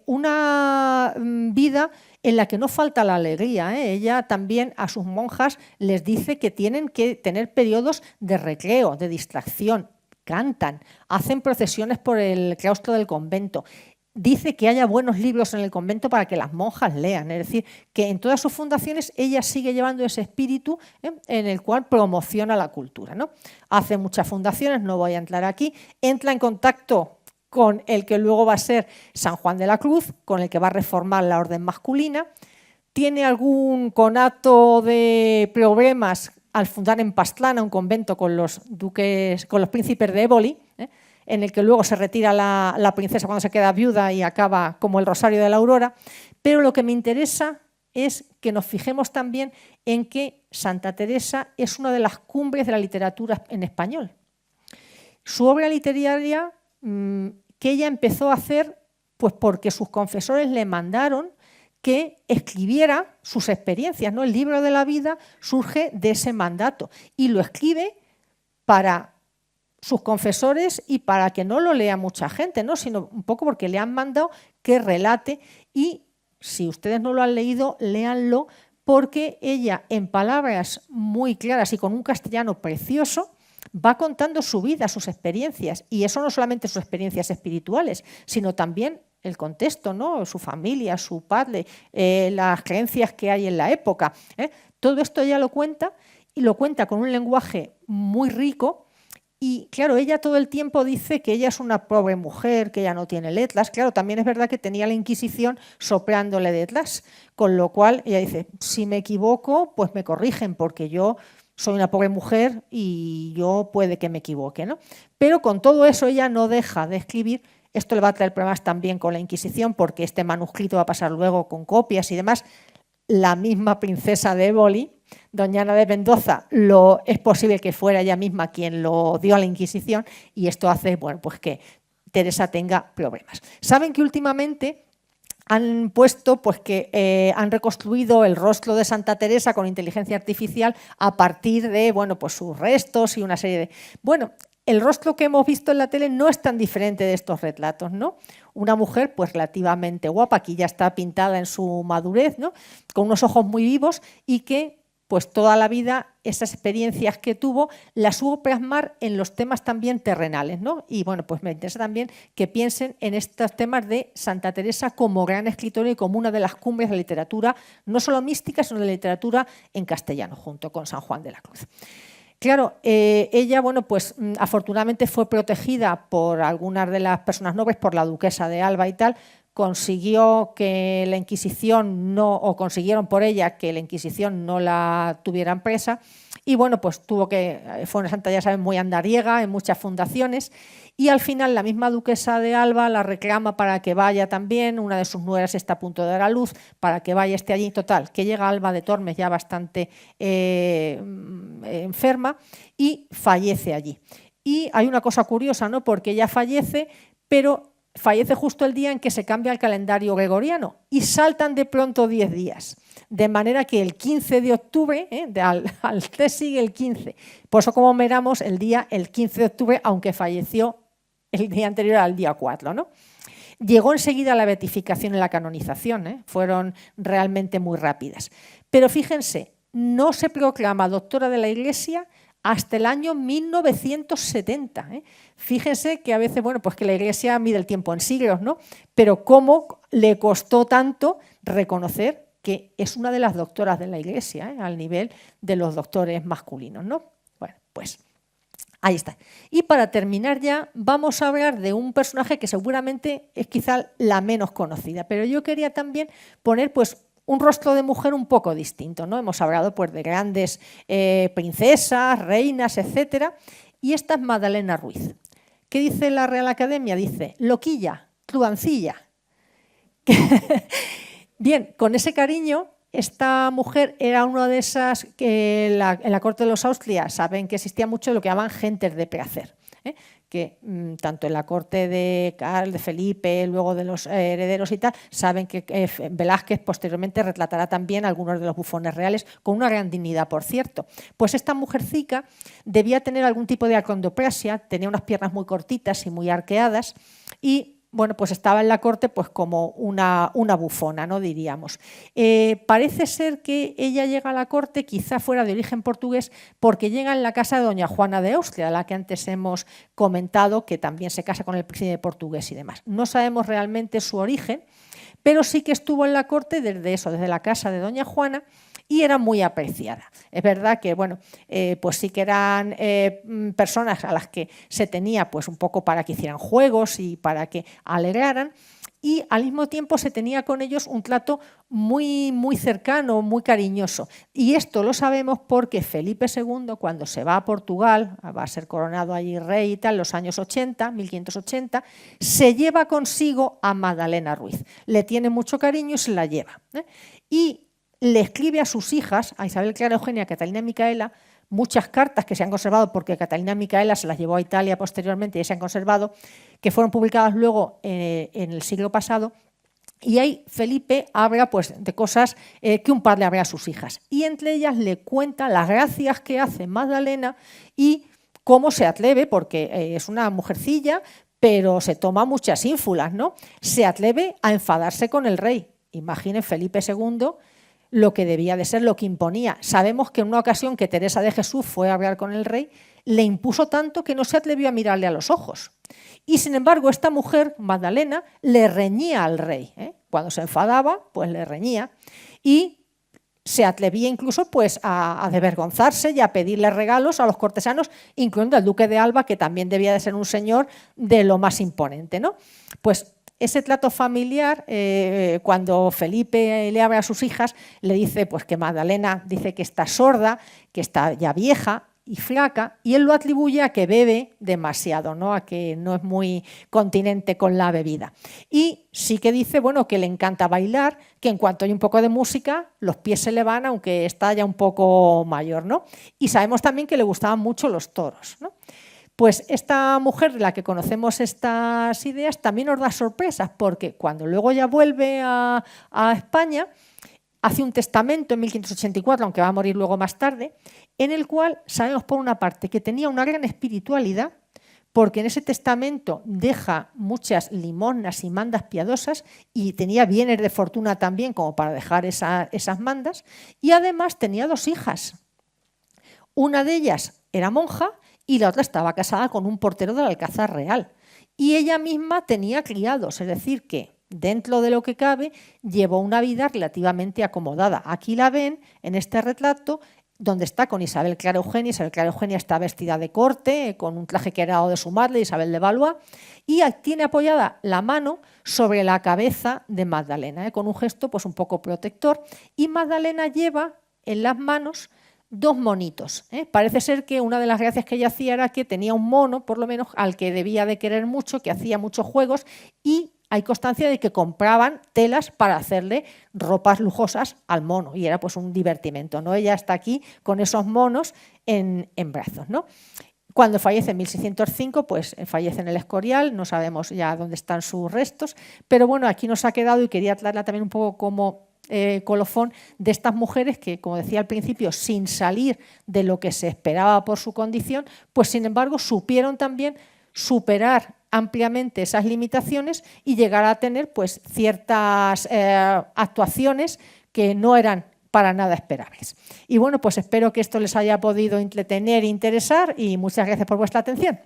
una vida en la que no falta la alegría. Ella también a sus monjas les dice que tienen que tener periodos de recreo, de distracción, cantan, hacen procesiones por el claustro del convento. Dice que haya buenos libros en el convento para que las monjas lean, es decir, que en todas sus fundaciones ella sigue llevando ese espíritu en el cual promociona la cultura, ¿no? Hace muchas fundaciones, no voy a entrar aquí, entra en contacto con el que luego va a ser San Juan de la Cruz, con el que va a reformar la orden masculina, tiene algún conato de problemas al fundar en Pastrana un convento con los duques, con los príncipes de Éboli, en el que luego se retira la princesa cuando se queda viuda y acaba como el Rosario de la Aurora. Pero lo que me interesa es que nos fijemos también en que Santa Teresa es una de las cumbres de la literatura en español. Su obra literaria que ella empezó a hacer pues porque sus confesores le mandaron que escribiera sus experiencias, ¿no? El libro de la vida surge de ese mandato y lo escribe para sus confesores y para que no lo lea mucha gente, ¿no? Sino un poco porque le han mandado que relate, y si ustedes no lo han leído, léanlo, porque ella, en palabras muy claras y con un castellano precioso, va contando su vida, sus experiencias, y eso no solamente sus experiencias espirituales, sino también el contexto, ¿no? Su familia, su padre, las creencias que hay en la época. Todo esto ella lo cuenta, y lo cuenta con un lenguaje muy rico. Y claro, ella todo el tiempo dice que ella es una pobre mujer, que ella no tiene letras. Claro, también es verdad que tenía la Inquisición soplándole detrás, con lo cual ella dice, si me equivoco, pues me corrigen, porque yo soy una pobre mujer y yo puede que me equivoque, ¿no? Pero con todo eso ella no deja de escribir. Esto le va a traer problemas también con la Inquisición, porque este manuscrito va a pasar luego con copias y demás. La misma princesa de Éboli, doña Ana de Mendoza, es posible que fuera ella misma quien lo dio a la Inquisición, y esto hace, bueno, pues que Teresa tenga problemas. Saben que últimamente han puesto, pues que han reconstruido el rostro de Santa Teresa con inteligencia artificial a partir de, bueno, pues sus restos y una serie de... Bueno, el rostro que hemos visto en la tele no es tan diferente de estos retratos, ¿no? Una mujer pues relativamente guapa, aquí ya está pintada en su madurez, ¿no? Con unos ojos muy vivos, y que pues toda la vida esas experiencias que tuvo las hubo plasmar en los temas también terrenales, ¿no? Y bueno, pues me interesa también que piensen en estos temas de Santa Teresa como gran escritora y como una de las cumbres de la literatura, no solo mística, sino de la literatura en castellano, junto con San Juan de la Cruz. Claro, ella, bueno, pues afortunadamente fue protegida por algunas de las personas nobles, por la duquesa de Alba y tal. Consiguió que la Inquisición consiguieron por ella que la Inquisición no la tuvieran presa, y bueno, pues fue una santa, ya saben, muy andariega en muchas fundaciones, y al final la misma duquesa de Alba la reclama para que vaya también, una de sus nueras está a punto de dar a luz, para que vaya, esté allí. Total, que llega Alba de Tormes ya bastante enferma y fallece allí. Y hay una cosa curiosa, ¿no? Porque ella fallece, pero fallece justo el día en que se cambia el calendario gregoriano y saltan de pronto 10 días. De manera que el 15 de octubre, al T sigue el 15. Por eso conmemoramos el 15 de octubre, aunque falleció el día anterior al día 4, ¿no? Llegó enseguida la beatificación y la canonización, fueron realmente muy rápidas. Pero fíjense, no se proclama doctora de la Iglesia hasta el año 1970. Fíjense que a veces, bueno, pues que la Iglesia mide el tiempo en siglos, ¿no? Pero cómo le costó tanto reconocer que es una de las doctoras de la Iglesia, al nivel de los doctores masculinos, ¿no? Bueno, pues ahí está. Y para terminar ya, vamos a hablar de un personaje que seguramente es quizá la menos conocida, pero yo quería también poner pues un rostro de mujer un poco distinto, ¿no? Hemos hablado pues de grandes princesas, reinas, etcétera, y esta es Madalena Ruiz. ¿Qué dice la Real Academia? Dice, loquilla, truancilla. Bien, con ese cariño, esta mujer era una de esas que en la corte de los Austria saben que existía mucho lo que llaman gentes de placer, que tanto en la corte de Carl, de Felipe, luego de los herederos y tal, saben que Velázquez posteriormente retratará también a algunos de los bufones reales con una gran dignidad, por cierto. Pues esta mujercica debía tener algún tipo de acondroplasia, tenía unas piernas muy cortitas y muy arqueadas y bueno, pues estaba en la corte pues como una bufona, ¿no? Diríamos. Parece ser que ella llega a la corte, quizá fuera de origen portugués, porque llega en la casa de doña Juana de Austria, la que antes hemos comentado, que también se casa con el príncipe portugués y demás. No sabemos realmente su origen, pero sí que estuvo en la corte desde la casa de doña Juana y era muy apreciada. Es verdad que, bueno, pues sí que eran personas a las que se tenía pues un poco para que hicieran juegos y para que alegraran, y al mismo tiempo se tenía con ellos un trato muy, muy cercano, muy cariñoso. Y esto lo sabemos porque Felipe II, cuando se va a Portugal, va a ser coronado allí rey y tal, en los años 80, 1580, se lleva consigo a Madalena Ruiz. Le tiene mucho cariño y se la lleva. Y le escribe a sus hijas, a Isabel Clara Eugenia y a Catalina Micaela, muchas cartas que se han conservado porque Catalina Micaela se las llevó a Italia posteriormente y se han conservado, que fueron publicadas luego en el siglo pasado. Y ahí Felipe habla pues, de cosas que un padre habla a sus hijas. Y entre ellas le cuenta las gracias que hace Magdalena y cómo se atreve, porque es una mujercilla, pero se toma muchas ínfulas, ¿no? Se atreve a enfadarse con el rey. Imaginen Felipe II lo que debía de ser, lo que imponía. Sabemos que en una ocasión que Teresa de Jesús fue a hablar con el rey, le impuso tanto que no se atrevió a mirarle a los ojos. Y sin embargo, esta mujer, Magdalena, le reñía al rey. Cuando se enfadaba, pues le reñía. Y se atrevía incluso pues, a desvergonzarse y a pedirle regalos a los cortesanos, incluyendo al duque de Alba, que también debía de ser un señor de lo más imponente, ¿no? Pues ese trato familiar, cuando Felipe le habla a sus hijas, le dice pues, que Magdalena dice que está sorda, que está ya vieja y flaca, y él lo atribuye a que bebe demasiado, ¿no? A que no es muy continente con la bebida. Y sí que dice bueno, que le encanta bailar, que en cuanto hay un poco de música, los pies se le van, aunque está ya un poco mayor, ¿no? Y sabemos también que le gustaban mucho los toros, ¿no? Pues esta mujer de la que conocemos estas ideas también nos da sorpresas, porque cuando luego ya vuelve a España, hace un testamento en 1584, aunque va a morir luego más tarde, en el cual sabemos por una parte que tenía una gran espiritualidad, porque en ese testamento deja muchas limosnas y mandas piadosas y tenía bienes de fortuna también como para dejar esas mandas, y además tenía 2 hijas. Una de ellas era monja y la otra estaba casada con un portero del Alcázar Real. Y ella misma tenía criados, es decir, que dentro de lo que cabe llevó una vida relativamente acomodada. Aquí la ven en este retrato donde está con Isabel Clara Eugenia. Isabel Clara Eugenia está vestida de corte, con un traje que era de su madre, Isabel de Valois, y tiene apoyada la mano sobre la cabeza de Magdalena, con un gesto pues, un poco protector. Y Magdalena lleva en las manos 2 monitos. Parece ser que una de las gracias que ella hacía era que tenía un mono, por lo menos, al que debía de querer mucho, que hacía muchos juegos, y hay constancia de que compraban telas para hacerle ropas lujosas al mono, y era pues un divertimento, ¿no? Ella está aquí con esos monos en brazos, ¿no? Cuando fallece en 1605, pues fallece en el Escorial, no sabemos ya dónde están sus restos, pero bueno, aquí nos ha quedado, y quería traerla también un poco como colofón de estas mujeres que, como decía al principio, sin salir de lo que se esperaba por su condición, pues sin embargo supieron también superar ampliamente esas limitaciones y llegar a tener pues ciertas actuaciones que no eran para nada esperables. Y bueno, pues espero que esto les haya podido entretener e interesar, y muchas gracias por vuestra atención.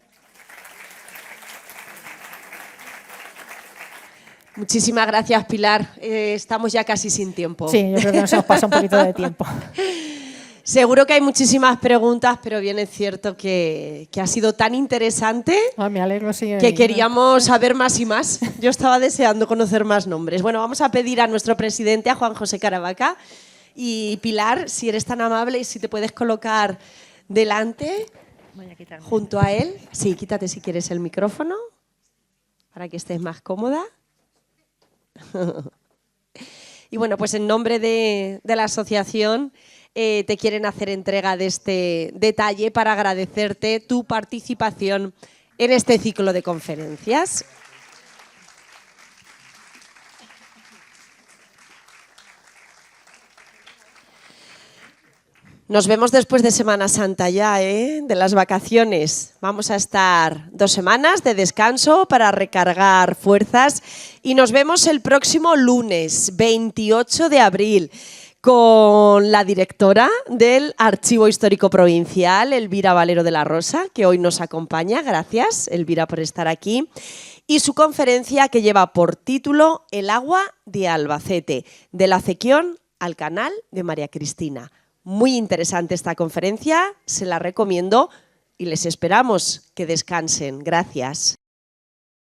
Muchísimas gracias, Pilar. Estamos ya casi sin tiempo. Sí, yo creo que nos hemos pasado un poquito de tiempo. Seguro que hay muchísimas preguntas, pero bien es cierto que ha sido tan interesante Me alegro, sí, que queríamos saber más y más. Yo estaba deseando conocer más nombres. Bueno, vamos a pedir a nuestro presidente, a Juan José Caravaca. Y Pilar, si eres tan amable y si te puedes colocar delante, junto a él. Sí, quítate si quieres el micrófono, para que estés más cómoda. Y bueno, pues en nombre de la asociación te quieren hacer entrega de este detalle para agradecerte tu participación en este ciclo de conferencias. Nos vemos después de Semana Santa ya, de las vacaciones. Vamos a estar 2 semanas de descanso para recargar fuerzas y nos vemos el próximo lunes, 28 de abril, con la directora del Archivo Histórico Provincial, Elvira Valero de la Rosa, que hoy nos acompaña. Gracias, Elvira, por estar aquí. Y su conferencia, que lleva por título El agua de Albacete, de la acequión al canal de María Cristina. Muy interesante esta conferencia, se la recomiendo y les esperamos que descansen. Gracias.